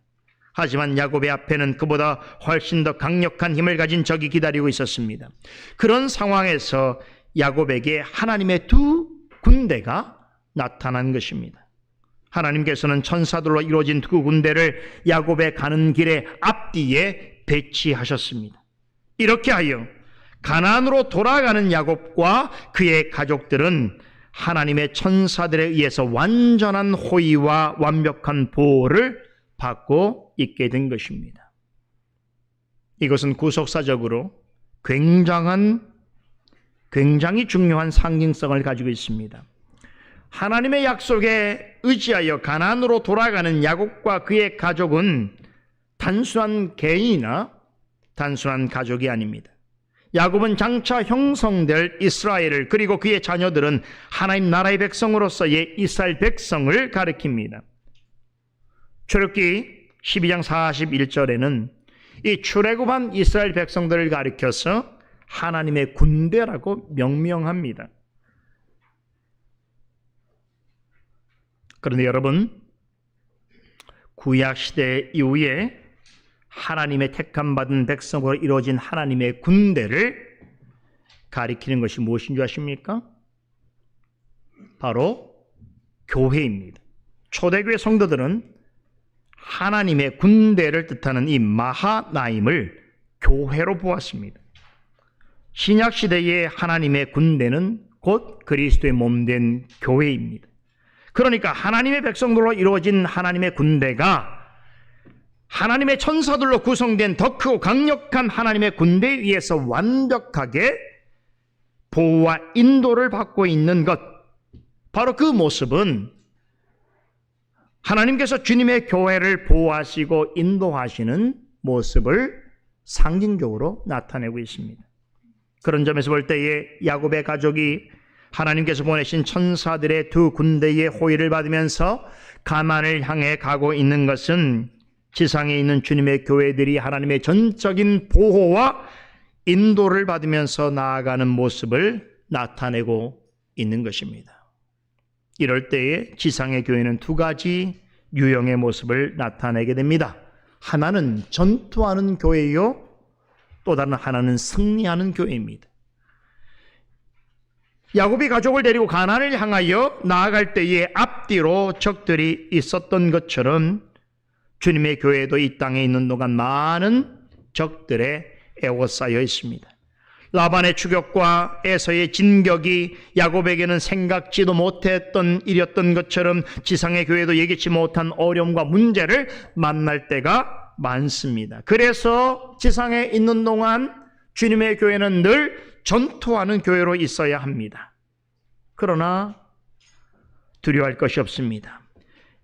하지만 야곱의 앞에는 그보다 훨씬 더 강력한 힘을 가진 적이 기다리고 있었습니다. 그런 상황에서 야곱에게 하나님의 두 군대가 나타난 것입니다. 하나님께서는 천사들로 이루어진 두 군대를 야곱의 가는 길의 앞뒤에 배치하셨습니다. 이렇게 하여 가나안으로 돌아가는 야곱과 그의 가족들은 하나님의 천사들에 의해서 완전한 호의와 완벽한 보호를 받고 있게 된 것입니다. 이것은 구속사적으로 굉장히 중요한 상징성을 가지고 있습니다. 하나님의 약속에 의지하여 가나안으로 돌아가는 야곱과 그의 가족은 단순한 개인이나 단순한 가족이 아닙니다. 야곱은 장차 형성될 이스라엘을, 그리고 그의 자녀들은 하나님 나라의 백성으로서의 이스라엘 백성을 가리킵니다. 출애굽기 12장 41절에는 이 출애굽한 이스라엘 백성들을 가리켜서 하나님의 군대라고 명명합니다. 그런데 여러분, 구약시대 이후에 하나님의 택함받은 백성으로 이루어진 하나님의 군대를 가리키는 것이 무엇인 줄 아십니까? 바로 교회입니다. 초대교회 성도들은 하나님의 군대를 뜻하는 이 마하나임을 교회로 보았습니다. 신약시대의 하나님의 군대는 곧 그리스도의 몸된 교회입니다. 그러니까 하나님의 백성들로 이루어진 하나님의 군대가 하나님의 천사들로 구성된 더 크고 강력한 하나님의 군대에 의해서 완벽하게 보호와 인도를 받고 있는 것, 바로 그 모습은 하나님께서 주님의 교회를 보호하시고 인도하시는 모습을 상징적으로 나타내고 있습니다. 그런 점에서 볼 때에 야곱의 가족이 하나님께서 보내신 천사들의 두 군대의 호의를 받으면서 가나안을 향해 가고 있는 것은 지상에 있는 주님의 교회들이 하나님의 전적인 보호와 인도를 받으면서 나아가는 모습을 나타내고 있는 것입니다. 이럴 때에 지상의 교회는 두 가지 유형의 모습을 나타내게 됩니다. 하나는 전투하는 교회요, 또 다른 하나는 승리하는 교회입니다. 야곱이 가족을 데리고 가나안을 향하여 나아갈 때에 앞뒤로 적들이 있었던 것처럼 주님의 교회도 이 땅에 있는 동안 많은 적들에 에워싸여 있습니다. 라반의 추격과 에서의 진격이 야곱에게는 생각지도 못했던 일이었던 것처럼 지상의 교회도 예기치 못한 어려움과 문제를 만날 때가 많습니다. 그래서 지상에 있는 동안 주님의 교회는 늘 전투하는 교회로 있어야 합니다. 그러나 두려워할 것이 없습니다.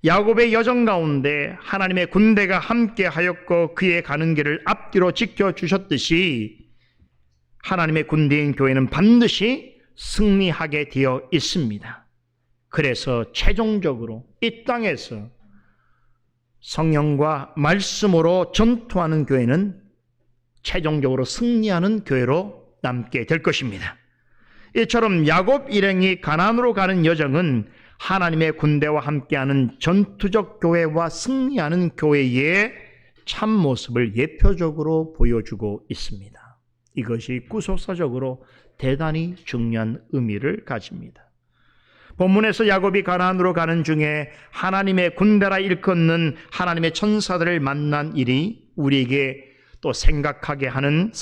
야곱의 여정 가운데 하나님의 군대가 함께 하였고 그의 가는 길을 앞뒤로 지켜주셨듯이 하나님의 군대인 교회는 반드시 승리하게 되어 있습니다. 그래서 최종적으로 이 땅에서 성령과 말씀으로 전투하는 교회는 최종적으로 승리하는 교회로 남게 될 것입니다. 이처럼 야곱 일행이 가나안으로 가는 여정은 하나님의 군대와 함께하는 전투적 교회와 승리하는 교회의 참모습을 예표적으로 보여주고 있습니다. 이것이 구속사적으로 대단히 중요한 의미를 가집니다. 본문에서 야곱이 가나안으로 가는 중에 하나님의 군대라 일컫는 하나님의 천사들을 만난 일이 우리에게 또 생각나게 하는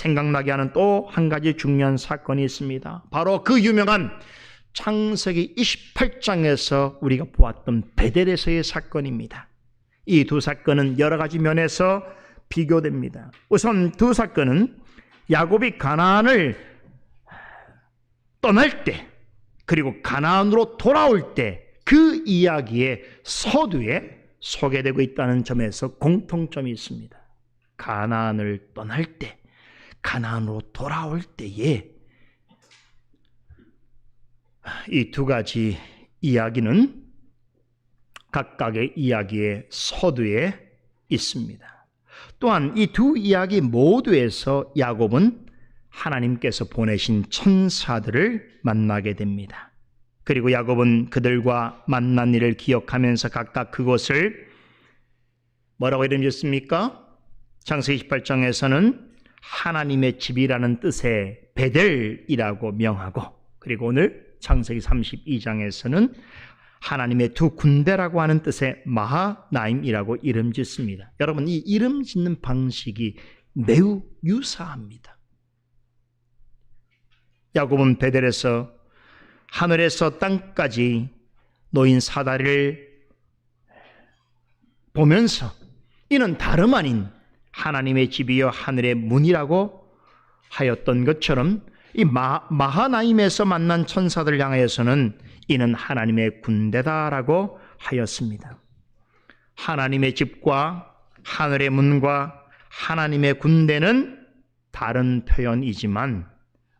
또 한 가지 중요한 사건이 있습니다. 바로 그 유명한 창세기 28장에서 우리가 보았던 베델에서의 사건입니다. 이 두 사건은 여러 가지 면에서 비교됩니다. 우선 두 사건은 야곱이 가나안을 떠날 때, 그리고 가나안으로 돌아올 때 그 이야기의 서두에 소개되고 있다는 점에서 공통점이 있습니다. 가나안을 떠날 때, 가나안으로 돌아올 때에 이 두 가지 이야기는 각각의 이야기의 서두에 있습니다. 또한 이 두 이야기 모두에서 야곱은 하나님께서 보내신 천사들을 만나게 됩니다. 그리고 야곱은 그들과 만난 일을 기억하면서 각각 그곳을 뭐라고 이름 짓습니까? 창세기 28장에서는 하나님의 집이라는 뜻의 베델이라고 명하고, 그리고 오늘 창세기 32장에서는 하나님의 두 군대라고 하는 뜻의 마하나임이라고 이름 짓습니다. 여러분, 이 이름 짓는 방식이 매우 유사합니다. 야곱은 베델에서 하늘에서 땅까지 놓인 사다리를 보면서 이는 다름 아닌 하나님의 집이여 하늘의 문이라고 하였던 것처럼 이 마하나임에서 만난 천사들을 향하여서는 이는 하나님의 군대다라고 하였습니다. 하나님의 집과 하늘의 문과 하나님의 군대는 다른 표현이지만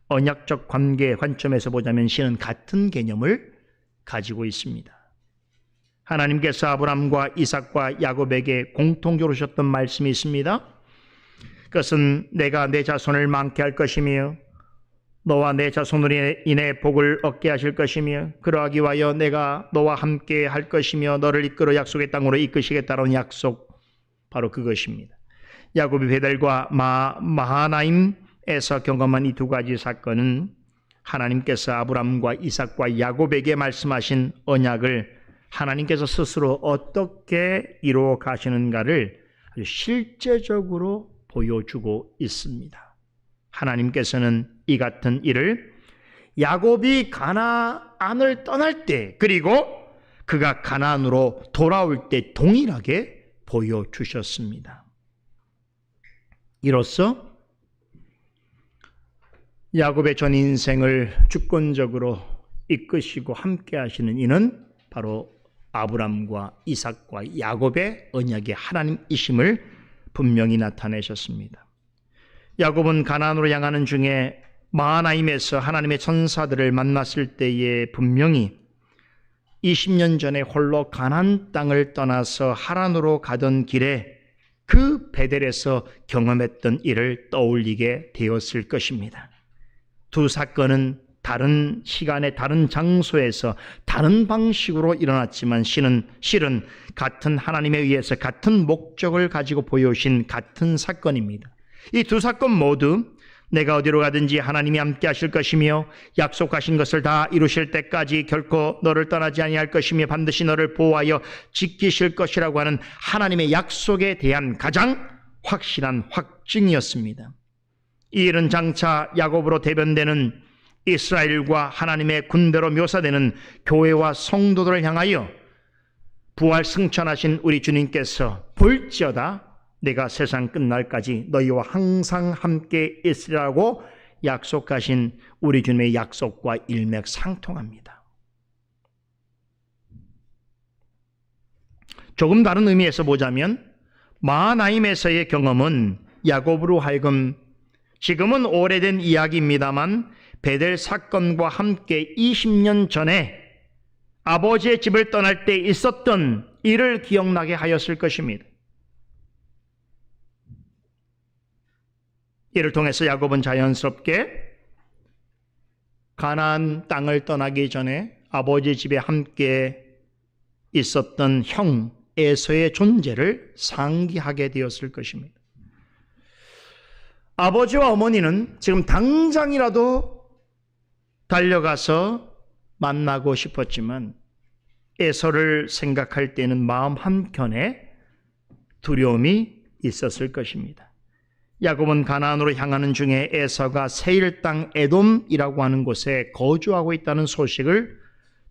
언약적 관계의 관점에서 보자면 시는 같은 개념을 가지고 있습니다. 하나님께서 아브람과 이삭과 야곱에게 공통적으로 주셨던 말씀이 있습니다. 그것은 내가 내 자손을 많게 할 것이며 너와 내 자손으로 인해 복을 얻게 하실 것이며 그러하기 위하여 내가 너와 함께 할 것이며 너를 이끌어 약속의 땅으로 이끄시겠다는 약속, 바로 그것입니다. 야곱이 베델과 마하나임에서 경험한 이 두 가지 사건은 하나님께서 아브람과 이삭과 야곱에게 말씀하신 언약을 하나님께서 스스로 어떻게 이루어 가시는가를 아주 실제적으로 보여주고 있습니다. 하나님께서는 이 같은 일을 야곱이 가나안을 떠날 때, 그리고 그가 가나안으로 돌아올 때 동일하게 보여주셨습니다. 이로써 야곱의 전 인생을 주권적으로 이끄시고 함께 하시는 이는 바로 아브람과 이삭과 야곱의 언약의 하나님이심을 분명히 나타내셨습니다. 야곱은 가나안으로 향하는 중에 마하나임에서 하나님의 천사들을 만났을 때에 분명히 20년 전에 홀로 가나안 땅을 떠나서 하란으로 가던 길에 그 베델에서 경험했던 일을 떠올리게 되었을 것입니다. 두 사건은 다른 시간에 다른 장소에서 다른 방식으로 일어났지만 실은 같은 하나님에 의해서 같은 목적을 가지고 보여주신 같은 사건입니다. 이 두 사건 모두 내가 어디로 가든지 하나님이 함께 하실 것이며 약속하신 것을 다 이루실 때까지 결코 너를 떠나지 아니할 것이며 반드시 너를 보호하여 지키실 것이라고 하는 하나님의 약속에 대한 가장 확실한 확증이었습니다. 이 일은 장차 야곱으로 대변되는 이스라엘과 하나님의 군대로 묘사되는 교회와 성도들을 향하여 부활 승천하신 우리 주님께서 볼지어다 내가 세상 끝날까지 너희와 항상 함께 있으리라고 약속하신 우리 주님의 약속과 일맥상통합니다. 조금 다른 의미에서 보자면 마하나임에서의 경험은 야곱으로 하여금 지금은 오래된 이야기입니다만 베델 사건과 함께 20년 전에 아버지의 집을 떠날 때 있었던 일을 기억나게 하였을 것입니다. 이를 통해서 야곱은 자연스럽게 가나안 땅을 떠나기 전에 아버지 집에 함께 있었던 형 에서의 존재를 상기하게 되었을 것입니다. 아버지와 어머니는 지금 당장이라도 달려가서 만나고 싶었지만 에서를 생각할 때는 마음 한켠에 두려움이 있었을 것입니다. 야곱은 가나안으로 향하는 중에 에서가 세일 땅 에돔이라고 하는 곳에 거주하고 있다는 소식을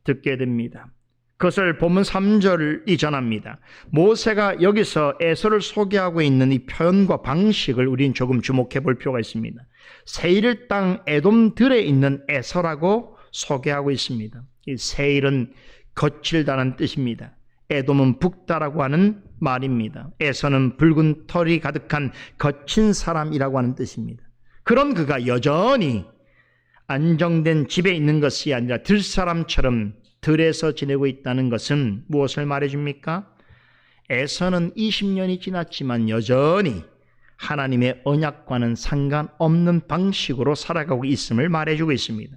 듣게 됩니다. 그것을 본문 3절이 전합니다. 모세가 여기서 에서를 소개하고 있는 이 표현과 방식을 우린 조금 주목해 볼 필요가 있습니다. 세일 땅 에돔들에 있는 에서라고 소개하고 있습니다. 이 세일은 거칠다는 뜻입니다. 에돔은 붓다라고 하는 말입니다. 에서는 붉은 털이 가득한 거친 사람이라고 하는 뜻입니다. 그런 그가 여전히 안정된 집에 있는 것이 아니라 들사람처럼 들에서 지내고 있다는 것은 무엇을 말해줍니까? 에서는 20년이 지났지만 여전히 하나님의 언약과는 상관없는 방식으로 살아가고 있음을 말해주고 있습니다.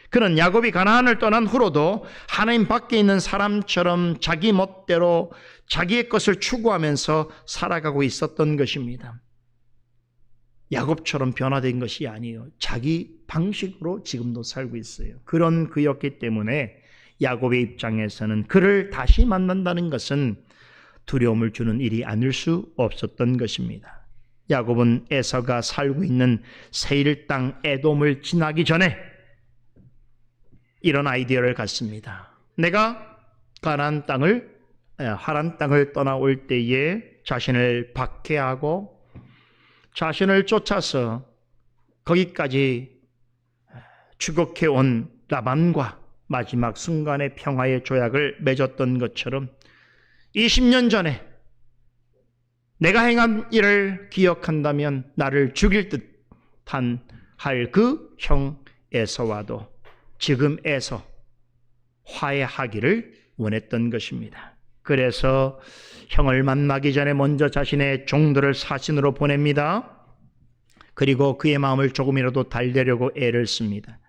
그는 야곱이 가나안을 떠난 후로도 하나님 밖에 있는 사람처럼 자기 멋대로 자기의 것을 추구하면서 살아가고 있었던 것입니다. 야곱처럼 변화된 것이 아니에요. 자기 방식으로 지금도 살고 있어요. 그런 그였기 때문에 야곱의 입장에서는 그를 다시 만난다는 것은 두려움을 주는 일이 아닐 수 없었던 것입니다. 야곱은 에서가 살고 있는 세일 땅 에돔을 지나기 전에 이런 아이디어를 갖습니다. 내가 가나안 땅을 하란 땅을 떠나올 때에 자신을 박해하고 자신을 쫓아서 거기까지 추격해 온 라반과 마지막 순간의 평화의 조약을 맺었던 것처럼 20년 전에 내가 행한 일을 기억한다면 나를 죽일 듯한 할 그 형 에서와도 지금 에서 화해하기를 원했던 것입니다. 그래서 형을 만나기 전에 먼저 자신의 종들을 사신으로 보냅니다. 그리고 그의 마음을 조금이라도 달래려고 애를 씁니다.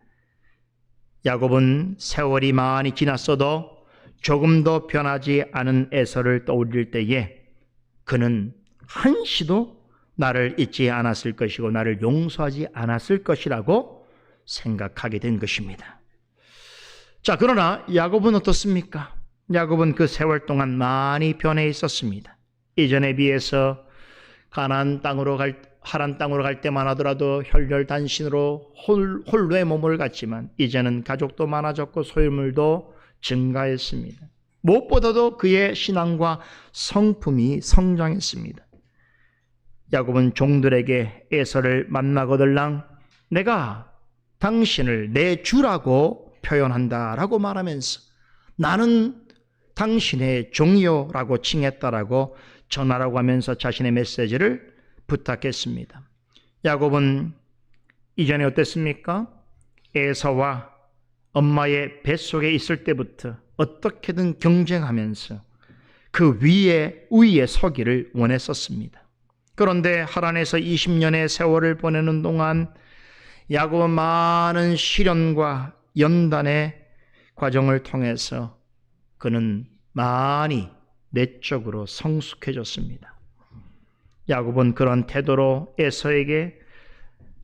야곱은 세월이 많이 지났어도 조금도 변하지 않은 에서를 떠올릴 때에 그는 한시도 나를 잊지 않았을 것이고 나를 용서하지 않았을 것이라고 생각하게 된 것입니다. 자, 그러나 야곱은 어떻습니까? 야곱은 그 세월 동안 많이 변해 있었습니다. 이전에 비해서 가나안 땅으로 하란 땅으로 갈 때만 하더라도 혈혈단신으로 홀로의 몸을 갖지만 이제는 가족도 많아졌고 소유물도 증가했습니다. 무엇보다도 그의 신앙과 성품이 성장했습니다. 야곱은 종들에게 에서를 만나거들랑 내가 당신을 내 주라고 표현한다라고 말하면서 나는 당신의 종이요라고 칭했다라고 전하라고 하면서 자신의 메시지를 부탁했습니다. 야곱은 이전에 어땠습니까? 에서와 엄마의 뱃속에 있을 때부터 어떻게든 경쟁하면서 그 위에 서기를 원했었습니다. 그런데 하란에서 20년의 세월을 보내는 동안 야곱은 많은 시련과 연단의 과정을 통해서 그는 많이 내적으로 성숙해졌습니다. 야곱은 그런 태도로 에서에게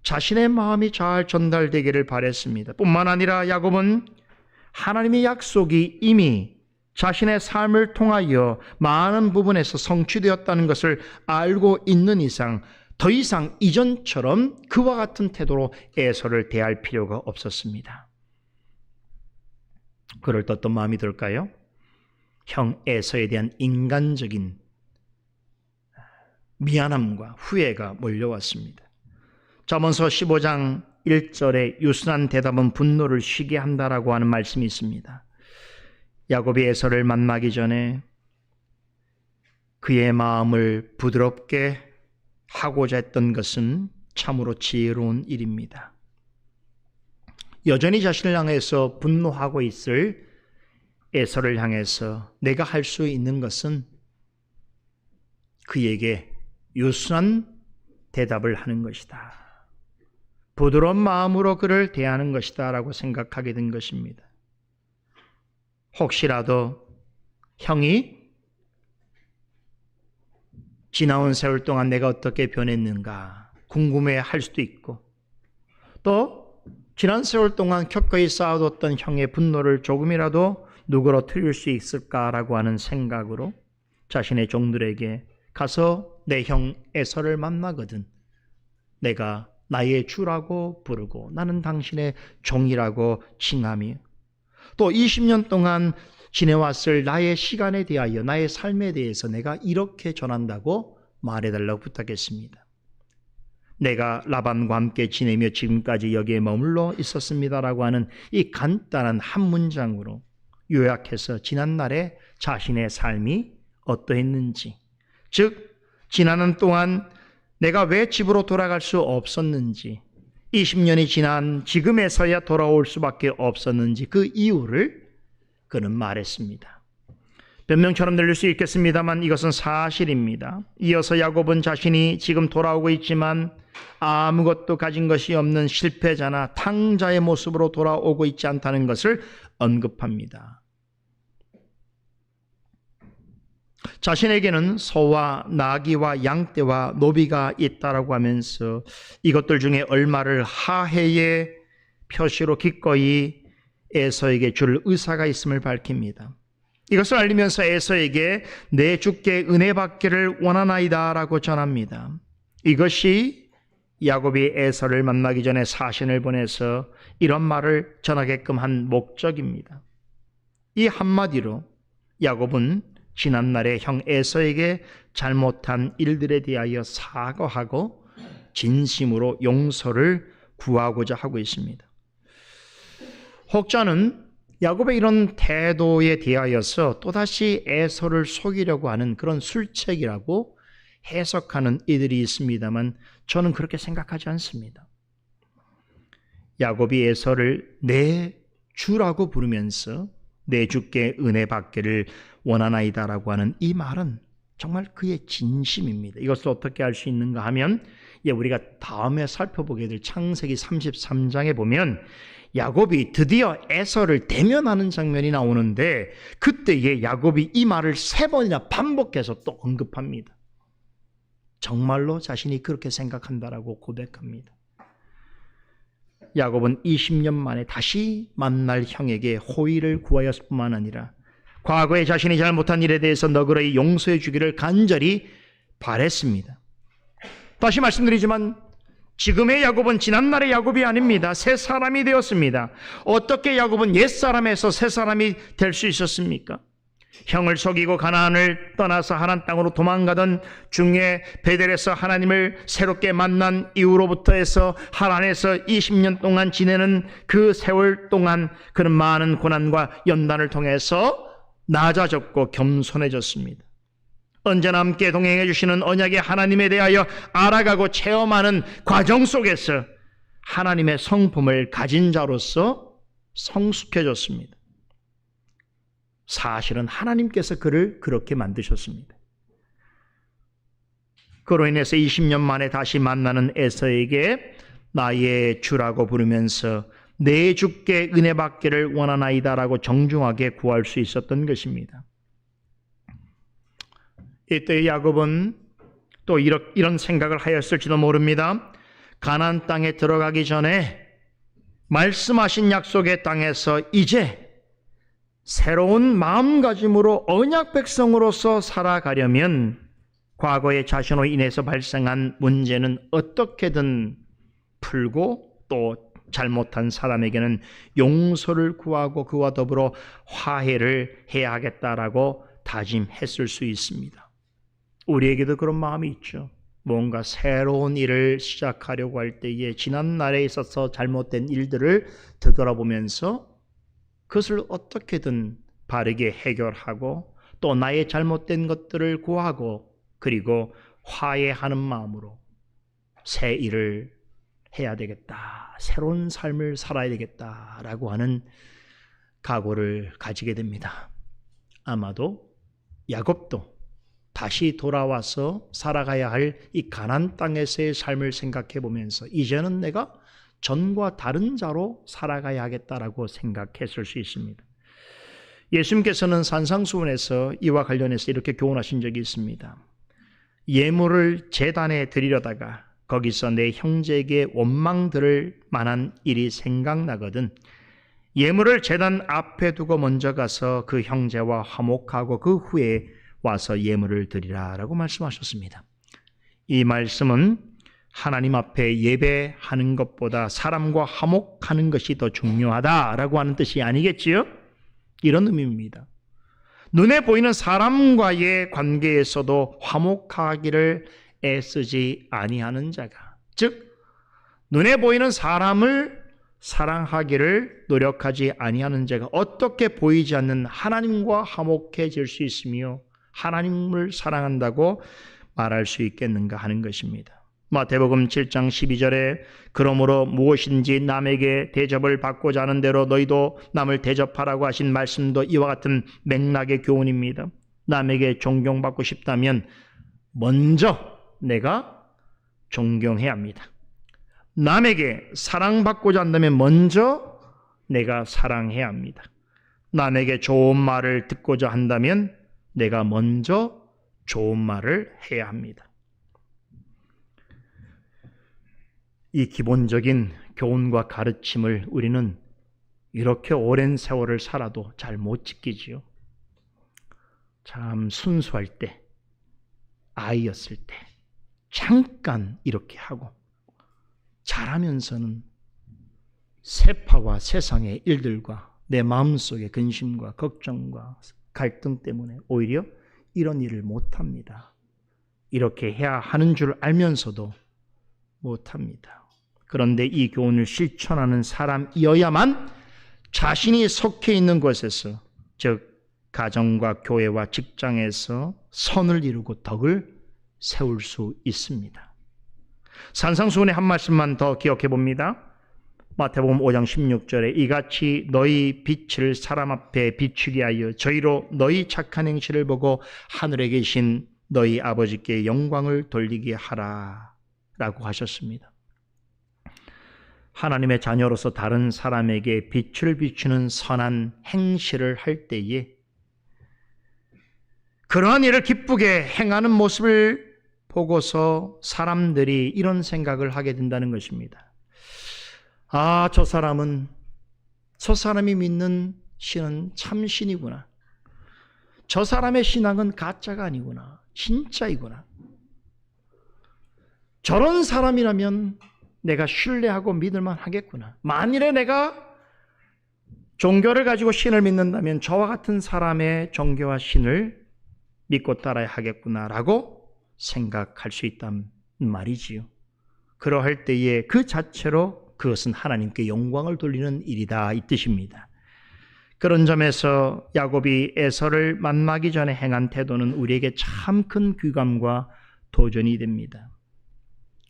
자신의 마음이 잘 전달되기를 바랬습니다. 뿐만 아니라 야곱은 하나님의 약속이 이미 자신의 삶을 통하여 많은 부분에서 성취되었다는 것을 알고 있는 이상 더 이상 이전처럼 그와 같은 태도로 에서를 대할 필요가 없었습니다. 그럴 때 어떤 마음이 들까요? 형 에서에 대한 인간적인 미안함과 후회가 몰려왔습니다. 잠언서 15장 1절에 유순한 대답은 분노를 쉬게 한다라고 하는 말씀이 있습니다. 야곱이 에서를 만나기 전에 그의 마음을 부드럽게 하고자 했던 것은 참으로 지혜로운 일입니다. 여전히 자신을 향해서 분노하고 있을 에서를 향해서 내가 할 수 있는 것은 그에게 유순한 대답을 하는 것이다. 부드러운 마음으로 그를 대하는 것이다 라고 생각하게 된 것입니다. 혹시라도 형이 지나온 세월 동안 내가 어떻게 변했는가 궁금해할 수도 있고 또 지난 세월 동안 켜켜이 쌓아뒀던 형의 분노를 조금이라도 누그러뜨릴 수 있을까라고 하는 생각으로 자신의 종들에게 가서 내 형 에서를 만나거든 내가 나의 주라고 부르고 나는 당신의 종이라고 칭하며 또 20년 동안 지내왔을 나의 시간에 대하여 나의 삶에 대해서 내가 이렇게 전한다고 말해달라고 부탁했습니다. 내가 라반과 함께 지내며 지금까지 여기에 머물러 있었습니다라고 하는 이 간단한 한 문장으로 요약해서 지난날에 자신의 삶이 어떠했는지, 즉 지나는 동안 내가 왜 집으로 돌아갈 수 없었는지, 20년이 지난 지금에서야 돌아올 수밖에 없었는지 그 이유를 그는 말했습니다. 변명처럼 들릴 수 있겠습니다만 이것은 사실입니다. 이어서 야곱은 자신이 지금 돌아오고 있지만 아무것도 가진 것이 없는 실패자나 탕자의 모습으로 돌아오고 있지 않다는 것을 언급합니다. 자신에게는 소와 나귀와 양떼와 노비가 있다라고 하면서 이것들 중에 얼마를 하해의 표시로 기꺼이 에서에게 줄 의사가 있음을 밝힙니다. 이것을 알리면서 에서에게 내 주께 은혜 받기를 원하나이다 라고 전합니다. 이것이 야곱이 에서를 만나기 전에 사신을 보내서 이런 말을 전하게끔 한 목적입니다. 이 한마디로 야곱은 지난날에 형 에서에게 잘못한 일들에 대하여 사과하고 진심으로 용서를 구하고자 하고 있습니다. 혹자는 야곱의 이런 태도에 대하여서 또다시 에서를 속이려고 하는 그런 술책이라고 해석하는 이들이 있습니다만 저는 그렇게 생각하지 않습니다. 야곱이 에서를 내 주라고 부르면서 내 주께 은혜 받기를 원하나이다라고 하는 이 말은 정말 그의 진심입니다. 이것을 어떻게 알 수 있는가 하면 우리가 다음에 살펴보게 될 창세기 33장에 보면 야곱이 드디어 에서를 대면하는 장면이 나오는데 그때에 야곱이 이 말을 3번이나 반복해서 또 언급합니다. 정말로 자신이 그렇게 생각한다라고 고백합니다. 야곱은 20년 만에 다시 만날 형에게 호의를 구하였을 뿐만 아니라 과거에 자신이 잘못한 일에 대해서 너그러이 용서해 주기를 간절히 바랬습니다. 다시 말씀드리지만 지금의 야곱은 지난날의 야곱이 아닙니다. 새 사람이 되었습니다. 어떻게 야곱은 옛사람에서 새 사람이 될 수 있었습니까? 형을 속이고 가나안을 떠나서 하란 땅으로 도망가던 중에 베델에서 하나님을 새롭게 만난 이후로부터 해서 하란에서 20년 동안 지내는 그 세월 동안 그는 많은 고난과 연단을 통해서 낮아졌고 겸손해졌습니다. 언제나 함께 동행해 주시는 언약의 하나님에 대하여 알아가고 체험하는 과정 속에서 하나님의 성품을 가진 자로서 성숙해졌습니다. 사실은 하나님께서 그를 그렇게 만드셨습니다. 그로 인해서 20년 만에 다시 만나는 에서에게 나의 주라고 부르면서 내 주께 은혜 받기를 원하나이다라고 정중하게 구할 수 있었던 것입니다. 이때 야곱은 또 이런 생각을 하였을지도 모릅니다. 가나안 땅에 들어가기 전에 말씀하신 약속의 땅에서 이제 새로운 마음가짐으로 언약 백성으로서 살아가려면 과거의 자신으로 인해서 발생한 문제는 어떻게든 풀고 또 잘못한 사람에게는 용서를 구하고 그와 더불어 화해를 해야 하겠다라고 다짐했을 수 있습니다. 우리에게도 그런 마음이 있죠. 뭔가 새로운 일을 시작하려고 할 때에 지난 날에 있어서 잘못된 일들을 되돌아보면서 그것을 어떻게든 바르게 해결하고 또 나의 잘못된 것들을 구하고 그리고 화해하는 마음으로 새 일을 해야 되겠다, 새로운 삶을 살아야 되겠다라고 하는 각오를 가지게 됩니다. 아마도 야곱도 다시 돌아와서 살아가야 할 이 가나안 땅에서의 삶을 생각해 보면서 이제는 내가 전과 다른 자로 살아가야 하겠다라고 생각했을 수 있습니다. 예수님께서는 산상수훈에서 이와 관련해서 이렇게 교훈하신 적이 있습니다. 예물을 제단에 드리려다가 거기서 내 형제에게 원망 들을 만한 일이 생각나거든 예물을 제단 앞에 두고 먼저 가서 그 형제와 화목하고 그 후에 와서 예물을 드리라 라고 말씀하셨습니다. 이 말씀은 하나님 앞에 예배하는 것보다 사람과 화목하는 것이 더 중요하다라고 하는 뜻이 아니겠지요? 이런 의미입니다. 눈에 보이는 사람과의 관계에서도 화목하기를 애쓰지 아니하는 자가, 즉 눈에 보이는 사람을 사랑하기를 노력하지 아니하는 자가 어떻게 보이지 않는 하나님과 화목해질 수 있으며 하나님을 사랑한다고 말할 수 있겠는가 하는 것입니다. 마태복음 7장 12절에 그러므로 무엇인지 남에게 대접을 받고자 하는 대로 너희도 남을 대접하라고 하신 말씀도 이와 같은 맥락의 교훈입니다. 남에게 존경받고 싶다면 먼저 내가 존경해야 합니다. 남에게 사랑받고자 한다면 먼저 내가 사랑해야 합니다. 남에게 좋은 말을 듣고자 한다면 내가 먼저 좋은 말을 해야 합니다. 이 기본적인 교훈과 가르침을 우리는 이렇게 오랜 세월을 살아도 잘 못 지키지요. 참 순수할 때, 아이였을 때 잠깐 이렇게 하고 자라면서는 세파와 세상의 일들과 내 마음속의 근심과 걱정과 갈등 때문에 오히려 이런 일을 못합니다. 이렇게 해야 하는 줄 알면서도 못합니다. 그런데 이 교훈을 실천하는 사람이어야만 자신이 속해 있는 곳에서, 즉 가정과 교회와 직장에서 선을 이루고 덕을 세울 수 있습니다. 산상수훈의 한 말씀만 더 기억해 봅니다. 마태복음 5장 16절에 이같이 너희 빛을 사람 앞에 비추게 하여 저희로 너희 착한 행실을 보고 하늘에 계신 너희 아버지께 영광을 돌리게 하라 라고 하셨습니다. 하나님의 자녀로서 다른 사람에게 빛을 비추는 선한 행실을 할 때에 그러한 일을 기쁘게 행하는 모습을 보고서 사람들이 이런 생각을 하게 된다는 것입니다. 아, 저 사람이 믿는 신은 참신이구나. 저 사람의 신앙은 가짜가 아니구나. 진짜이구나. 저런 사람이라면 내가 신뢰하고 믿을만 하겠구나. 만일에 내가 종교를 가지고 신을 믿는다면 저와 같은 사람의 종교와 신을 믿고 따라야 하겠구나라고 생각할 수 있단 말이지요. 그러할 때에 그 자체로 그것은 하나님께 영광을 돌리는 일이다 이 뜻입니다. 그런 점에서 야곱이 에서를 만나기 전에 행한 태도는 우리에게 참 큰 귀감과 도전이 됩니다.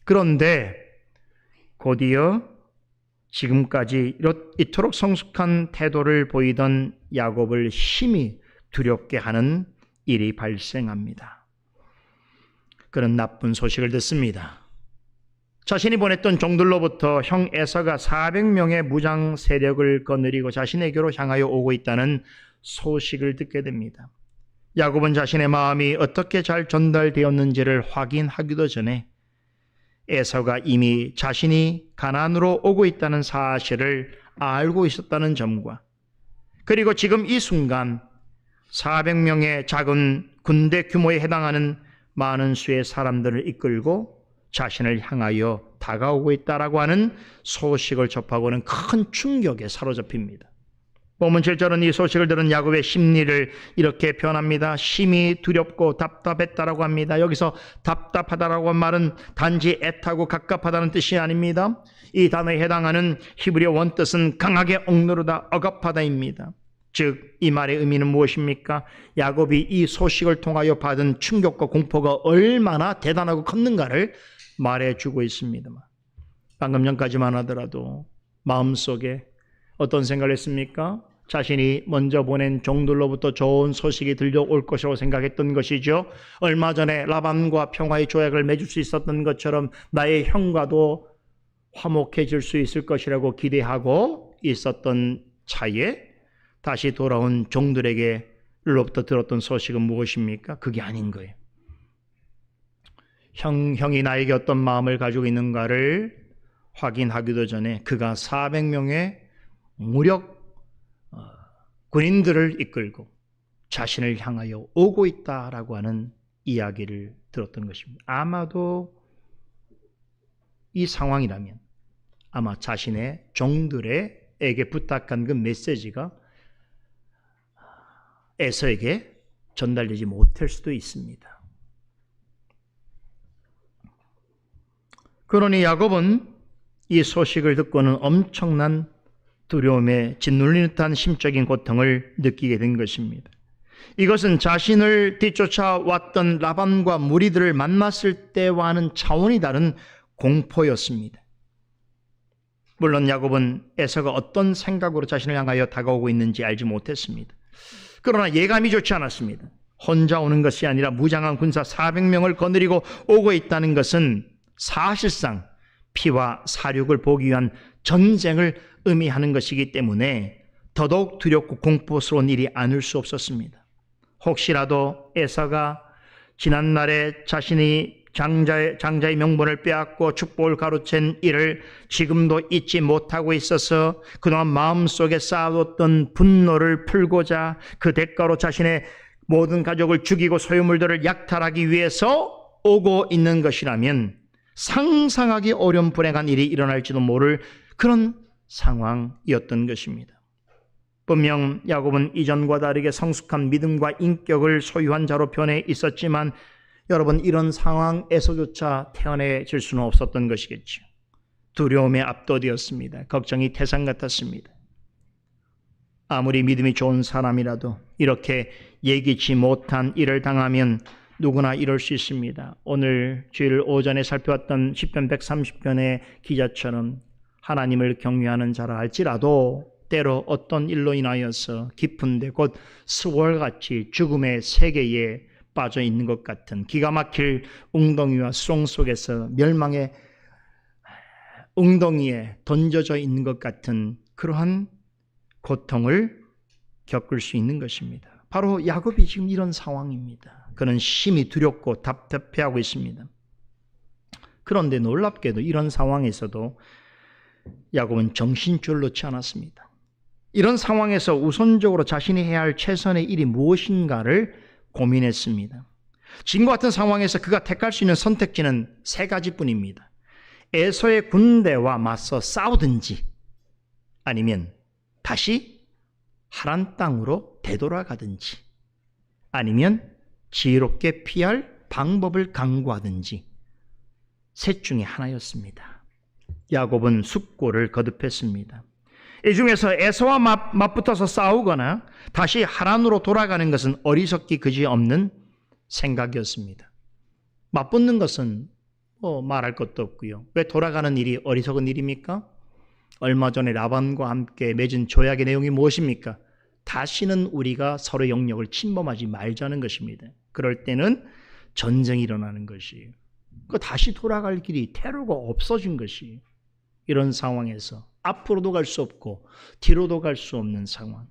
그런데 곧이어 지금까지 이토록 성숙한 태도를 보이던 야곱을 심히 두렵게 하는 일이 발생합니다. 그런 나쁜 소식을 듣습니다. 자신이 보냈던 종들로부터 형 에서가 400명의 무장 세력을 거느리고 자신에게로 향하여 오고 있다는 소식을 듣게 됩니다. 야곱은 자신의 마음이 어떻게 잘 전달되었는지를 확인하기도 전에 에서가 이미 자신이 가나안으로 오고 있다는 사실을 알고 있었다는 점과 그리고 지금 이 순간 400명의 작은 군대 규모에 해당하는 많은 수의 사람들을 이끌고 자신을 향하여 다가오고 있다라고 하는 소식을 접하고는 큰 충격에 사로잡힙니다. 본문 7절은 이 소식을 들은 야곱의 심리를 이렇게 표현합니다. 심히 두렵고 답답했다라고 합니다. 여기서 답답하다라고 한 말은 단지 애타고 갑갑하다는 뜻이 아닙니다. 이 단어에 해당하는 히브리어 원뜻은 강하게 억누르다, 억압하다입니다. 즉 이 말의 의미는 무엇입니까? 야곱이 이 소식을 통하여 받은 충격과 공포가 얼마나 대단하고 컸는가를 말해주고 있습니다. 방금 전까지만 하더라도 마음속에 어떤 생각을 했습니까? 자신이 먼저 보낸 종들로부터 좋은 소식이 들려올 것이라고 생각했던 것이죠. 얼마 전에 라반과 평화의 조약을 맺을 수 있었던 것처럼 나의 형과도 화목해질 수 있을 것이라고 기대하고 있었던 차에 다시 돌아온 종들에게로부터 들었던 소식은 무엇입니까? 그게 아닌 거예요. 형이 나에게 어떤 마음을 가지고 있는가를 확인하기도 전에 그가 400명의 무력 군인들을 이끌고 자신을 향하여 오고 있다라고 하는 이야기를 들었던 것입니다. 아마도 이 상황이라면 아마 자신의 종들에게 부탁한 그 메시지가 에서에게 전달되지 못할 수도 있습니다. 그러니 야곱은 이 소식을 듣고는 엄청난 두려움에 짓눌리는 듯한 심적인 고통을 느끼게 된 것입니다. 이것은 자신을 뒤쫓아왔던 라반과 무리들을 만났을 때와는 차원이 다른 공포였습니다. 물론 야곱은 에서가 어떤 생각으로 자신을 향하여 다가오고 있는지 알지 못했습니다. 그러나 예감이 좋지 않았습니다. 혼자 오는 것이 아니라 무장한 군사 400명을 거느리고 오고 있다는 것은 사실상 피와 사륙을 보기 위한 전쟁을 의미하는 것이기 때문에 더더욱 두렵고 공포스러운 일이 아닐 수 없었습니다. 혹시라도 에사가 지난날에 자신이 장자의 명분을 빼앗고 축복을 가로챈 일을 지금도 잊지 못하고 있어서 그동안 마음속에 쌓아뒀던 분노를 풀고자 그 대가로 자신의 모든 가족을 죽이고 소유물들을 약탈하기 위해서 오고 있는 것이라면 상상하기 어려운 불행한 일이 일어날지도 모를 그런 상황이었던 것입니다. 분명 야곱은 이전과 다르게 성숙한 믿음과 인격을 소유한 자로 변해 있었지만 여러분, 이런 상황에서조차 태어나질 수는 없었던 것이겠죠. 두려움에 압도되었습니다. 걱정이 태산 같았습니다. 아무리 믿음이 좋은 사람이라도 이렇게 예기치 못한 일을 당하면 누구나 이럴 수 있습니다. 오늘 주일 오전에 살펴봤던 시편 130편의 기자처럼 하나님을 경외하는 자라 할지라도 때로 어떤 일로 인하여서 깊은데 곧 수월같이 죽음의 세계에 빠져 있는 것 같은 기가 막힐 웅덩이와 수렁 속에서 멸망의 웅덩이에 던져져 있는 것 같은 그러한 고통을 겪을 수 있는 것입니다. 바로 야곱이 지금 이런 상황입니다. 그는 심히 두렵고 답답해하고 있습니다. 그런데 놀랍게도 이런 상황에서도 야곱은 정신줄을 놓지 않았습니다. 이런 상황에서 우선적으로 자신이 해야 할 최선의 일이 무엇인가를 고민했습니다. 지금과 같은 상황에서 그가 택할 수 있는 선택지는 세 가지뿐입니다. 에서의 군대와 맞서 싸우든지 아니면 다시 하란 땅으로 되돌아가든지 아니면 지혜롭게 피할 방법을 강구하든지 셋 중에 하나였습니다. 야곱은 숙고를 거듭했습니다. 이 중에서 에서와 맞붙어서 싸우거나 다시 하란으로 돌아가는 것은 어리석기 그지없는 생각이었습니다. 맞붙는 것은 말할 것도 없고요. 왜 돌아가는 일이 어리석은 일입니까? 얼마 전에 라반과 함께 맺은 조약의 내용이 무엇입니까? 다시는 우리가 서로의 영역을 침범하지 말자는 것입니다. 그럴 때는 전쟁이 일어나는 것이에요. 다시 돌아갈 길이 테러가 없어진 것이 이런 상황에서 앞으로도 갈 수 없고 뒤로도 갈 수 없는 상황.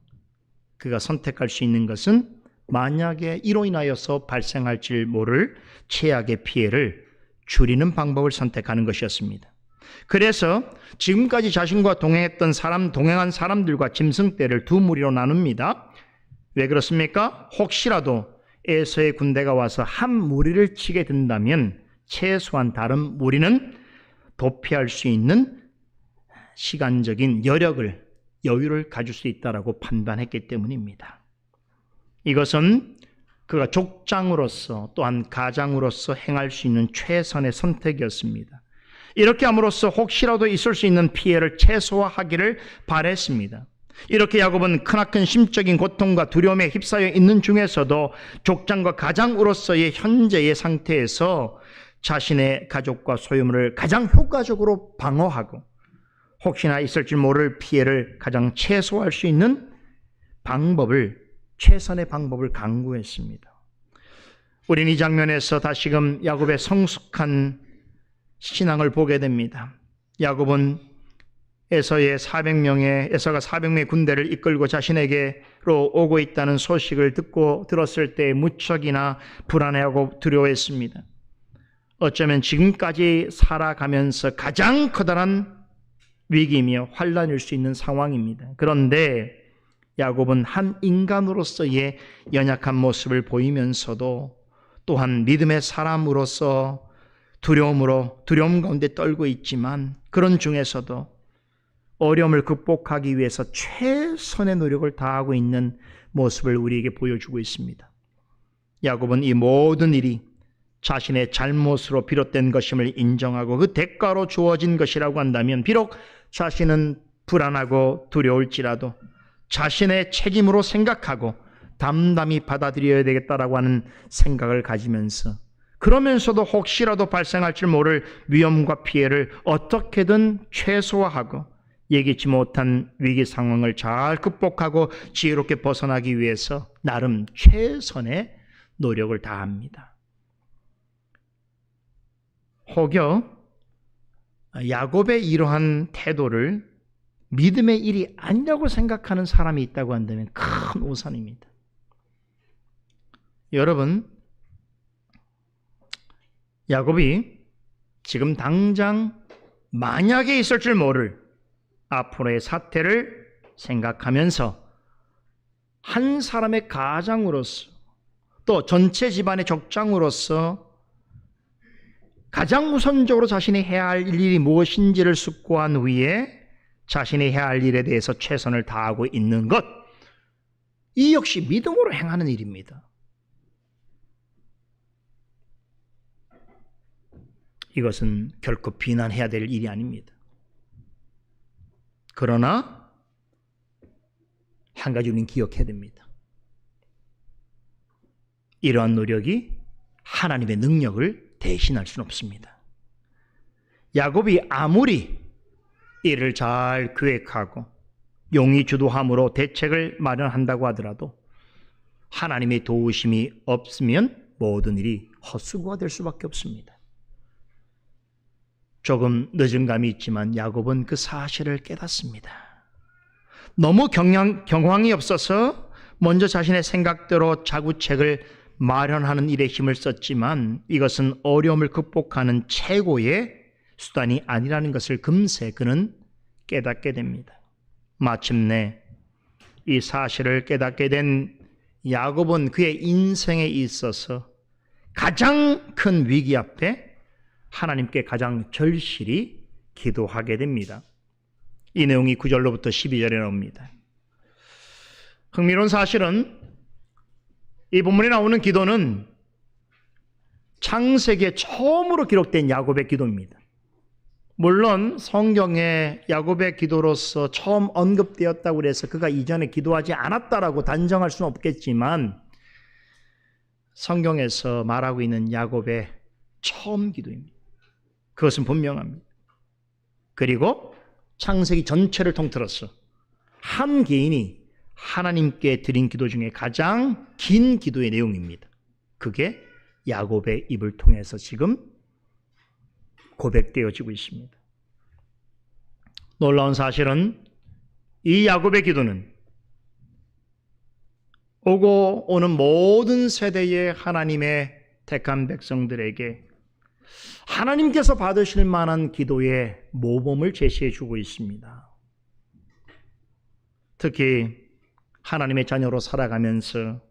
그가 선택할 수 있는 것은 만약에 이로 인하여서 발생할지 모를 최악의 피해를 줄이는 방법을 선택하는 것이었습니다. 그래서 지금까지 자신과 동행한 사람들과 짐승떼를 두 무리로 나눕니다. 왜 그렇습니까? 혹시라도 에서의 군대가 와서 한 무리를 치게 된다면 최소한 다른 무리는 도피할 수 있는 시간적인 여유를 가질 수 있다라고 판단했기 때문입니다. 이것은 그가 족장으로서 또한 가장으로서 행할 수 있는 최선의 선택이었습니다. 이렇게 함으로써 혹시라도 있을 수 있는 피해를 최소화하기를 바랬습니다. 이렇게 야곱은 크나큰 심적인 고통과 두려움에 휩싸여 있는 중에서도 족장과 가장으로서의 현재의 상태에서 자신의 가족과 소유물을 가장 효과적으로 방어하고 혹시나 있을지 모를 피해를 가장 최소화할 수 있는 최선의 방법을 강구했습니다. 우리는 이 장면에서 다시금 야곱의 성숙한 신앙을 보게 됩니다. 야곱은 에서가 400명의 군대를 이끌고 자신에게로 오고 있다는 소식을 들었을 때 무척이나 불안해하고 두려워했습니다. 어쩌면 지금까지 살아가면서 가장 커다란 위기이며 환난일 수 있는 상황입니다. 그런데 야곱은 한 인간으로서의 연약한 모습을 보이면서도 또한 믿음의 사람으로서 두려움 가운데 떨고 있지만 그런 중에서도 어려움을 극복하기 위해서 최선의 노력을 다하고 있는 모습을 우리에게 보여주고 있습니다. 야곱은 이 모든 일이 자신의 잘못으로 비롯된 것임을 인정하고 그 대가로 주어진 것이라고 한다면 비록 자신은 불안하고 두려울지라도 자신의 책임으로 생각하고 담담히 받아들여야 되겠다라고 하는 생각을 가지면서 그러면서도 혹시라도 발생할지 모를 위험과 피해를 어떻게든 최소화하고 예기치 못한 위기 상황을 잘 극복하고 지혜롭게 벗어나기 위해서 나름 최선의 노력을 다합니다. 혹여 야곱의 이러한 태도를 믿음의 일이 아니라고 생각하는 사람이 있다고 한다면 큰 오산입니다. 여러분, 야곱이 지금 당장 만약에 있을 줄 모를 앞으로의 사태를 생각하면서 한 사람의 가장으로서 또 전체 집안의 족장으로서 가장 우선적으로 자신이 해야 할 일이 무엇인지를 숙고한 후에 자신이 해야 할 일에 대해서 최선을 다하고 있는 것, 이 역시 믿음으로 행하는 일입니다. 이것은 결코 비난해야 될 일이 아닙니다. 그러나 한 가지 우리는 기억해야 됩니다. 이러한 노력이 하나님의 능력을 대신할 수는 없습니다. 야곱이 아무리 이를 잘 계획하고 용의 주도함으로 대책을 마련한다고 하더라도 하나님의 도우심이 없으면 모든 일이 헛수고가 될 수밖에 없습니다. 조금 늦은 감이 있지만 야곱은 그 사실을 깨닫습니다. 너무 경황이 없어서 먼저 자신의 생각대로 자구책을 마련하는 일에 힘을 썼지만 이것은 어려움을 극복하는 최고의 수단이 아니라는 것을 금세 그는 깨닫게 됩니다. 마침내 이 사실을 깨닫게 된 야곱은 그의 인생에 있어서 가장 큰 위기 앞에 하나님께 가장 절실히 기도하게 됩니다. 이 내용이 9절로부터 12절에 나옵니다. 흥미로운 사실은 이 본문에 나오는 기도는 창세기에 처음으로 기록된 야곱의 기도입니다. 물론 성경에 야곱의 기도로서 처음 언급되었다고 해서 그가 이전에 기도하지 않았다라고 단정할 수는 없겠지만 성경에서 말하고 있는 야곱의 처음 기도입니다. 그것은 분명합니다. 그리고 창세기 전체를 통틀어서 한 개인이 하나님께 드린 기도 중에 가장 긴 기도의 내용입니다. 그게 야곱의 입을 통해서 지금 고백되어지고 있습니다. 놀라운 사실은 이 야곱의 기도는 오고 오는 모든 세대의 하나님의 택한 백성들에게 하나님께서 받으실 만한 기도의 모범을 제시해 주고 있습니다. 특히 하나님의 자녀로 살아가면서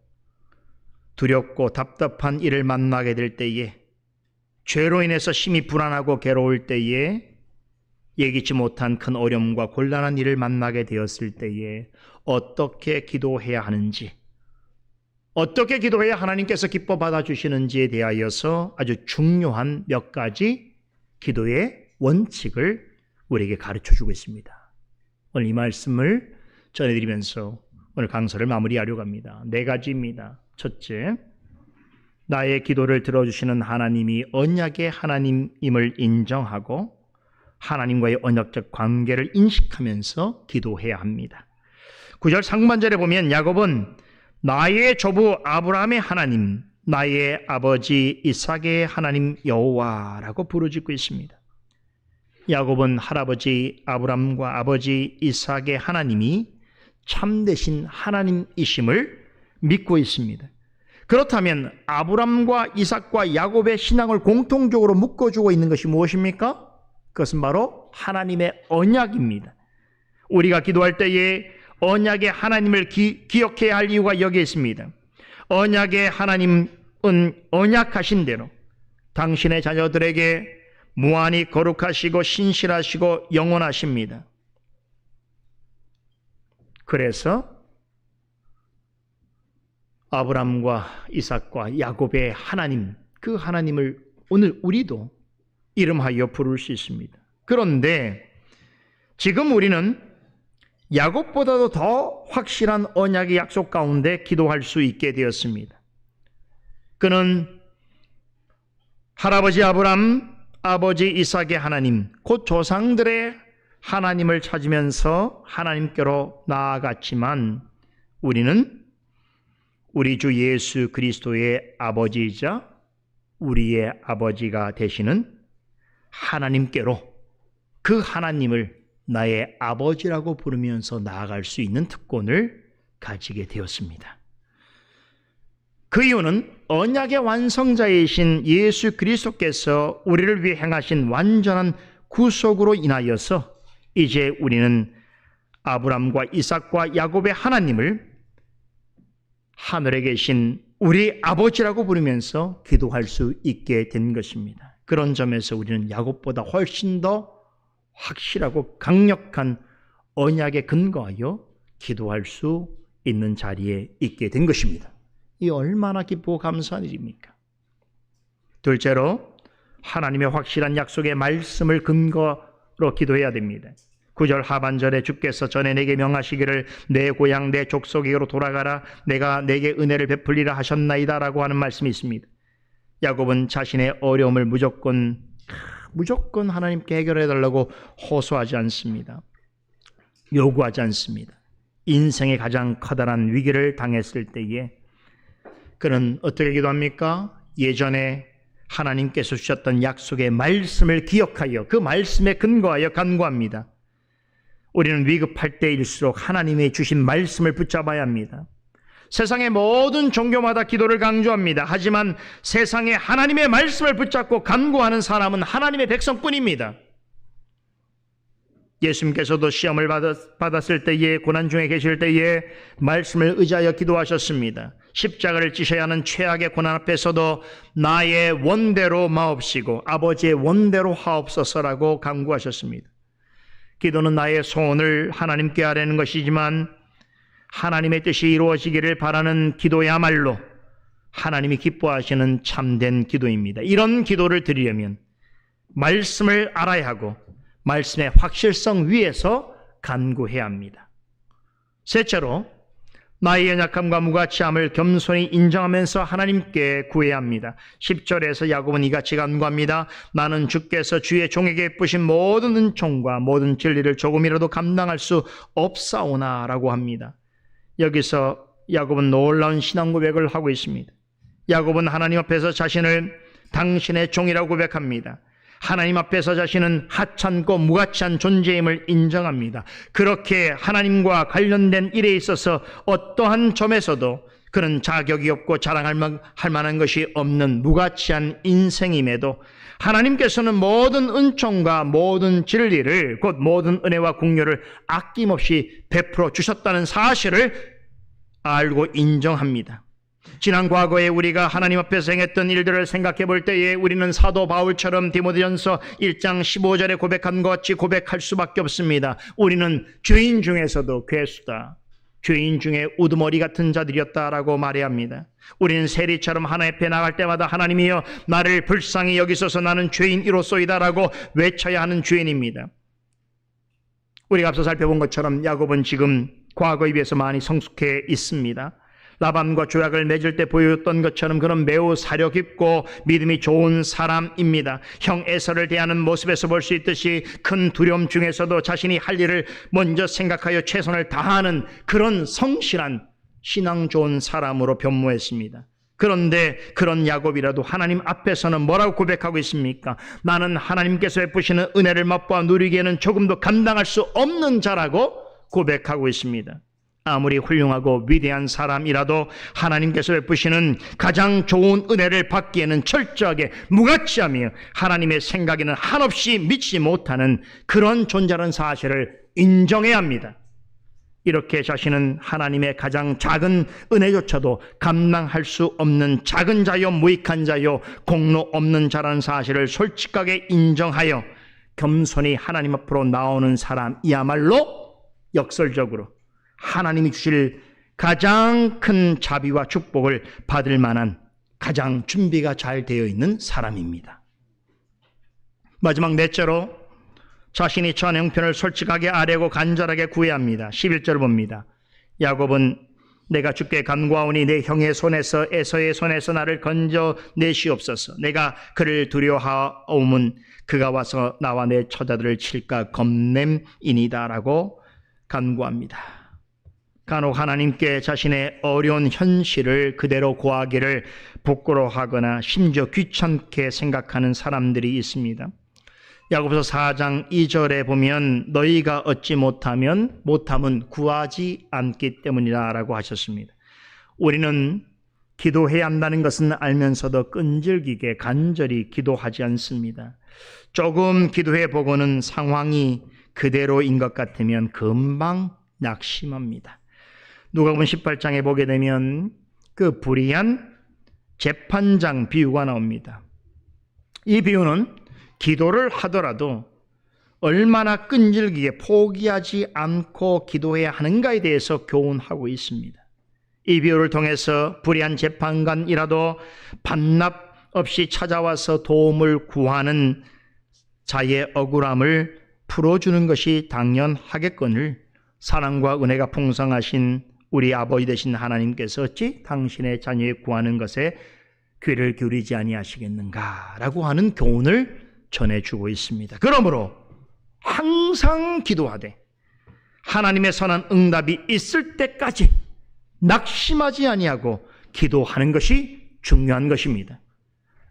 두렵고 답답한 일을 만나게 될 때에, 죄로 인해서 심히 불안하고 괴로울 때에, 예기치 못한 큰 어려움과 곤란한 일을 만나게 되었을 때에 어떻게 기도해야 하는지, 어떻게 기도해야 하나님께서 기뻐 받아주시는지에 대하여서 아주 중요한 몇 가지 기도의 원칙을 우리에게 가르쳐주고 있습니다. 오늘 이 말씀을 전해드리면서 오늘 강서를 마무리하려고 합니다. 4가지입니다. 첫째, 나의 기도를 들어주시는 하나님이 언약의 하나님임을 인정하고 하나님과의 언약적 관계를 인식하면서 기도해야 합니다. 9절 상반절에 보면 야곱은 나의 조부 아브라함의 하나님, 나의 아버지 이삭의 하나님 여호와라고 부르짖고 있습니다. 야곱은 할아버지 아브라함과 아버지 이삭의 하나님이 참되신 하나님이심을 믿고 있습니다. 그렇다면 아브라함과 이삭과 야곱의 신앙을 공통적으로 묶어주고 있는 것이 무엇입니까? 그것은 바로 하나님의 언약입니다. 우리가 기도할 때에 언약의 하나님을 기억해야 할 이유가 여기에 있습니다. 언약의 하나님은 언약하신 대로 당신의 자녀들에게 무한히 거룩하시고 신실하시고 영원하십니다. 그래서 아브라함과 이삭과 야곱의 하나님, 그 하나님을 오늘 우리도 이름하여 부를 수 있습니다. 그런데 지금 우리는 야곱보다도 더 확실한 언약의 약속 가운데 기도할 수 있게 되었습니다. 그는 할아버지 아브라함, 아버지 이삭의 하나님, 곧 조상들의 하나님을 찾으면서 하나님께로 나아갔지만 우리는 우리 주 예수 그리스도의 아버지이자 우리의 아버지가 되시는 하나님께로 그 하나님을 나의 아버지라고 부르면서 나아갈 수 있는 특권을 가지게 되었습니다. 그 이유는 언약의 완성자이신 예수 그리스도께서 우리를 위해 행하신 완전한 구속으로 인하여서 이제 우리는 아브람과 이삭과 야곱의 하나님을 하늘에 계신 우리 아버지라고 부르면서 기도할 수 있게 된 것입니다. 그런 점에서 우리는 야곱보다 훨씬 더 확실하고 강력한 언약에 근거하여 기도할 수 있는 자리에 있게 된 것입니다. 이 얼마나 기쁘고 감사한 일입니까? 둘째로 하나님의 확실한 약속의 말씀을 근거로 기도해야 됩니다. 9절 하반절에 주께서 전에 내게 명하시기를 내 고향 내 족속에게로 돌아가라 내가 내게 은혜를 베풀리라 하셨나이다 라고 하는 말씀이 있습니다. 야곱은 자신의 어려움을 무조건 하나님께 해결해 달라고 호소하지 않습니다. 요구하지 않습니다. 인생의 가장 커다란 위기를 당했을 때에 그는 어떻게 기도합니까? 예전에 하나님께서 주셨던 약속의 말씀을 기억하여 그 말씀에 근거하여 간구합니다. 우리는 위급할 때일수록 하나님의 주신 말씀을 붙잡아야 합니다. 세상의 모든 종교마다 기도를 강조합니다. 하지만 세상에 하나님의 말씀을 붙잡고 간구하는 사람은 하나님의 백성뿐입니다. 예수님께서도 시험을 받았을 때에 고난 중에 계실 때에 말씀을 의지하여 기도하셨습니다. 십자가를 지셔야 하는 최악의 고난 앞에서도 나의 원대로 마옵시고 아버지의 원대로 하옵소서라고 간구하셨습니다. 기도는 나의 소원을 하나님께 아뢰는 것이지만 하나님의 뜻이 이루어지기를 바라는 기도야말로 하나님이 기뻐하시는 참된 기도입니다. 이런 기도를 드리려면 말씀을 알아야 하고 말씀의 확실성 위에서 간구해야 합니다. 셋째로 나의 연약함과 무가치함을 겸손히 인정하면서 하나님께 구해야 합니다. 10절에서 야곱은 이같이 간구합니다. 나는 주께서 주의 종에게 베푸신 모든 은총과 모든 진리를 조금이라도 감당할 수 없사오나 라고 합니다. 여기서 야곱은 놀라운 신앙 고백을 하고 있습니다. 야곱은 하나님 앞에서 자신을 당신의 종이라고 고백합니다. 하나님 앞에서 자신은 하찮고 무가치한 존재임을 인정합니다. 그렇게 하나님과 관련된 일에 있어서 어떠한 점에서도 그는 자격이 없고 자랑할 만한 것이 없는 무가치한 인생임에도 하나님께서는 모든 은총과 모든 진리를 곧 모든 은혜와 긍휼을 아낌없이 베풀어 주셨다는 사실을 알고 인정합니다. 지난 과거에 우리가 하나님 앞에서 행했던 일들을 생각해 볼 때에 우리는 사도 바울처럼 디모데전서 1장 15절에 고백한 것 같이 고백할 수밖에 없습니다. 우리는 죄인 중에서도 괴수다. 죄인 중에 우두머리 같은 자들이었다라고 말해야 합니다. 우리는 세리처럼 하나님 앞에 나갈 때마다 하나님이여 나를 불쌍히 여기소서 나는 죄인이로소이다라고 외쳐야 하는 죄인입니다. 우리가 앞서 살펴본 것처럼 야곱은 지금 과거에 비해서 많이 성숙해 있습니다. 라반과 조약을 맺을 때 보였던 것처럼 그는 매우 사려 깊고 믿음이 좋은 사람입니다. 형 에서를 대하는 모습에서 볼 수 있듯이 큰 두려움 중에서도 자신이 할 일을 먼저 생각하여 최선을 다하는 그런 성실한 신앙 좋은 사람으로 변모했습니다. 그런데 그런 야곱이라도 하나님 앞에서는 뭐라고 고백하고 있습니까? 나는 하나님께서 베푸시는 은혜를 맛보아 누리기에는 조금도 감당할 수 없는 자라고 고백하고 있습니다. 아무리 훌륭하고 위대한 사람이라도 하나님께서 베푸시는 가장 좋은 은혜를 받기에는 철저하게 무가치하며 하나님의 생각에는 한없이 미치지 못하는 그런 존재라는 사실을 인정해야 합니다. 이렇게 자신은 하나님의 가장 작은 은혜조차도 감당할 수 없는 작은 자요 무익한 자요 공로 없는 자라는 사실을 솔직하게 인정하여 겸손히 하나님 앞으로 나오는 사람이야말로 역설적으로 하나님이 주실 가장 큰 자비와 축복을 받을 만한 가장 준비가 잘 되어 있는 사람입니다. 마지막 넷째로 자신이 처한 형편을 솔직하게 아뢰고 간절하게 구해야 합니다. 11절 봅니다. 야곱은 내가 주께 간구하오니 내 형의 손에서 에서의 손에서 나를 건져내시옵소서. 내가 그를 두려워하오면 그가 와서 나와 내 처자들을 칠까 겁냄이니다라고 간구합니다. 간혹 하나님께 자신의 어려운 현실을 그대로 고하기를 부끄러워하거나 심지어 귀찮게 생각하는 사람들이 있습니다. 야고보서 4장 2절에 보면 너희가 얻지 못함은 구하지 않기 때문이라 라고 하셨습니다. 우리는 기도해야 한다는 것은 알면서도 끈질기게 간절히 기도하지 않습니다. 조금 기도해 보고는 상황이 그대로인 것 같으면 금방 낙심합니다. 누가복음 18장에 보게 되면 그 불의한 재판장 비유가 나옵니다. 이 비유는 기도를 하더라도 얼마나 끈질기게 포기하지 않고 기도해야 하는가에 대해서 교훈하고 있습니다. 이 비유를 통해서 불의한 재판관이라도 반납 없이 찾아와서 도움을 구하는 자의 억울함을 풀어주는 것이 당연하겠거늘 사랑과 은혜가 풍성하신 우리 아버지 되신 하나님께서 어찌 당신의 자녀의 구하는 것에 귀를 기울이지 아니하시겠는가라고 하는 교훈을 전해주고 있습니다. 그러므로 항상 기도하되 하나님의 선한 응답이 있을 때까지 낙심하지 아니하고 기도하는 것이 중요한 것입니다.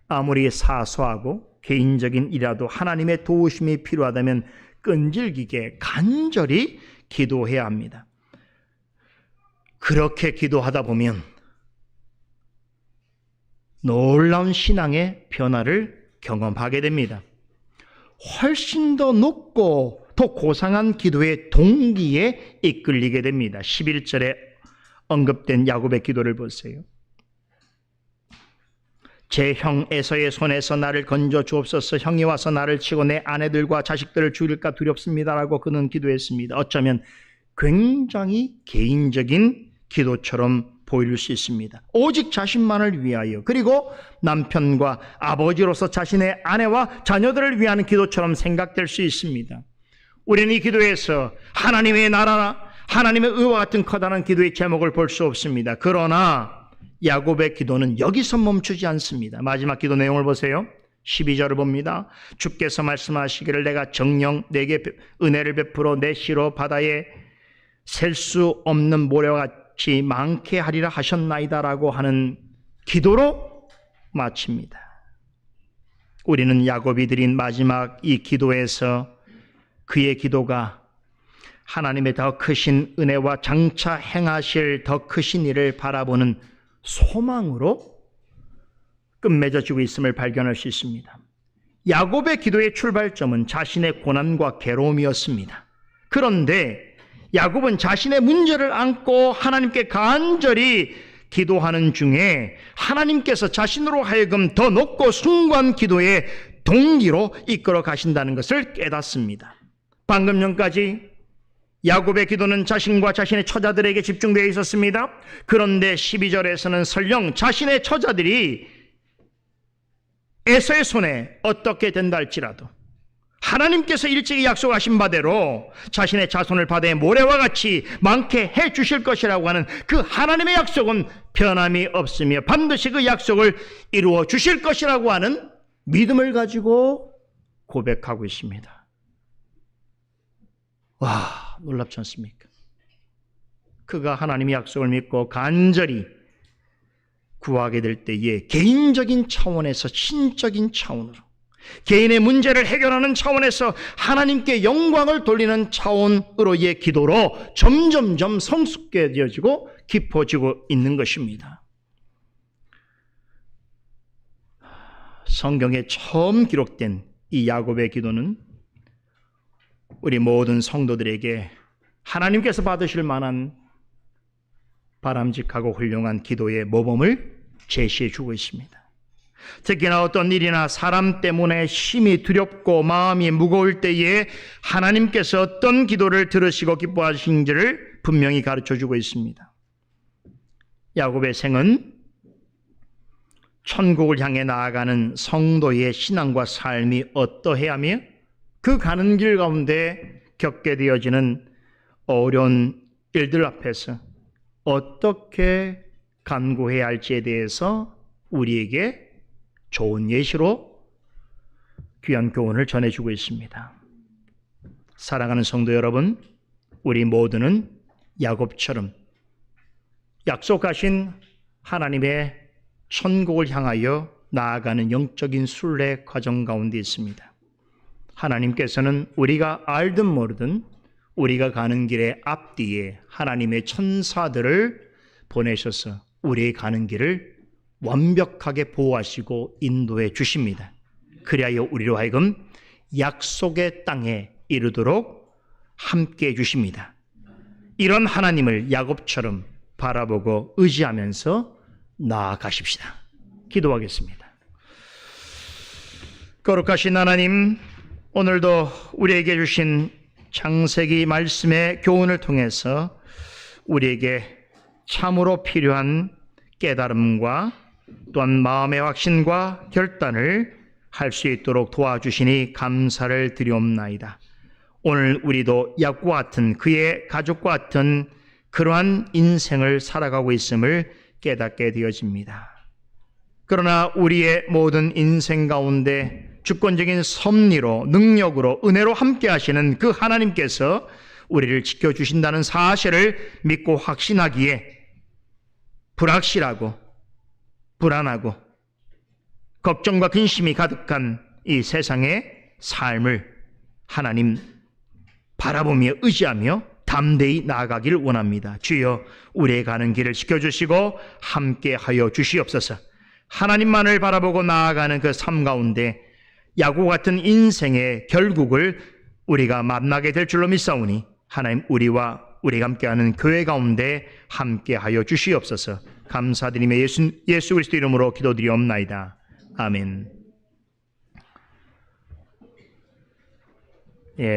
아무리 사소하고 개인적인 일이라도 하나님의 도우심이 필요하다면 끈질기게 간절히 기도해야 합니다. 그렇게 기도하다 보면 놀라운 신앙의 변화를 경험하게 됩니다. 훨씬 더 높고 더 고상한 기도의 동기에 이끌리게 됩니다. 11절에 언급된 야곱의 기도를 보세요. 제 형 에서의 손에서 나를 건져 주옵소서. 형이 와서 나를 치고 내 아내들과 자식들을 죽일까 두렵습니다라고 그는 기도했습니다. 어쩌면 굉장히 개인적인 기도처럼 보일 수 있습니다. 오직 자신만을 위하여, 그리고 남편과 아버지로서 자신의 아내와 자녀들을 위한 기도처럼 생각될 수 있습니다. 우리는 이 기도에서 하나님의 나라나 하나님의 의와 같은 커다란 기도의 제목을 볼 수 없습니다. 그러나 야곱의 기도는 여기서 멈추지 않습니다. 마지막 기도 내용을 보세요. 12절을 봅니다. 주께서 말씀하시기를 내가 정녕 내게 은혜를 베풀어 내 시로 바다에 셀 수 없는 모래와 같이 많게 하리라 하셨나이다라고 하는 기도로 마칩니다. 우리는 야곱이 드린 마지막 이 기도에서 그의 기도가 하나님의 더 크신 은혜와 장차 행하실 더 크신 일을 바라보는 소망으로 끝맺어지고 있음을 발견할 수 있습니다. 야곱의 기도의 출발점은 자신의 고난과 괴로움이었습니다. 그런데 야곱은 자신의 문제를 안고 하나님께 간절히 기도하는 중에 하나님께서 자신으로 하여금 더 높고 숭고한 기도의 동기로 이끌어 가신다는 것을 깨닫습니다. 방금 전까지 야곱의 기도는 자신과 자신의 처자들에게 집중되어 있었습니다. 그런데 12절에서는 설령 자신의 처자들이 에서의 손에 어떻게 된다 할지라도 하나님께서 일찍이 약속하신 바대로 자신의 자손을 바다의 모래와 같이 많게 해 주실 것이라고 하는 그 하나님의 약속은 변함이 없으며 반드시 그 약속을 이루어 주실 것이라고 하는 믿음을 가지고 고백하고 있습니다. 와, 놀랍지 않습니까? 그가 하나님의 약속을 믿고 간절히 구하게 될 때에 개인적인 차원에서 신적인 차원으로 개인의 문제를 해결하는 차원에서 하나님께 영광을 돌리는 차원으로의 기도로 점점점 성숙게 되어지고 깊어지고 있는 것입니다. 성경에 처음 기록된 이 야곱의 기도는 우리 모든 성도들에게 하나님께서 받으실 만한 바람직하고 훌륭한 기도의 모범을 제시해 주고 있습니다. 특히나 어떤 일이나 사람 때문에 심히 두렵고 마음이 무거울 때에 하나님께서 어떤 기도를 들으시고 기뻐하신지를 분명히 가르쳐 주고 있습니다. 야곱의 생은 천국을 향해 나아가는 성도의 신앙과 삶이 어떠해야 하며 그 가는 길 가운데 겪게 되어지는 어려운 일들 앞에서 어떻게 간구해야 할지에 대해서 우리에게 좋은 예시로 귀한 교훈을 전해주고 있습니다. 사랑하는 성도 여러분, 우리 모두는 야곱처럼 약속하신 하나님의 천국을 향하여 나아가는 영적인 순례 과정 가운데 있습니다. 하나님께서는 우리가 알든 모르든 우리가 가는 길의 앞뒤에 하나님의 천사들을 보내셔서 우리의 가는 길을 완벽하게 보호하시고 인도해 주십니다. 그리하여 우리로 하여금 약속의 땅에 이르도록 함께해 주십니다. 이런 하나님을 야곱처럼 바라보고 의지하면서 나아가십시다. 기도하겠습니다. 거룩하신 하나님, 오늘도 우리에게 주신 창세기 말씀의 교훈을 통해서 우리에게 참으로 필요한 깨달음과 또한 마음의 확신과 결단을 할 수 있도록 도와주시니 감사를 드리옵나이다. 오늘 우리도 야곱과 같은 그의 가족과 같은 그러한 인생을 살아가고 있음을 깨닫게 되어집니다. 그러나 우리의 모든 인생 가운데 주권적인 섭리로 능력으로 은혜로 함께 하시는 그 하나님께서 우리를 지켜주신다는 사실을 믿고 확신하기에 불확실하고 불안하고 걱정과 근심이 가득한 이 세상의 삶을 하나님 바라보며 의지하며 담대히 나아가기를 원합니다. 주여, 우리의 가는 길을 지켜주시고 함께하여 주시옵소서. 하나님만을 바라보고 나아가는 그 삶 가운데 야곱 같은 인생의 결국을 우리가 만나게 될 줄로 믿사오니 하나님, 우리와 우리가 함께하는 교회 가운데 함께하여 주시옵소서. 감사드리며 예수 그리스도 이름으로 기도드리옵나이다. 아멘. 예.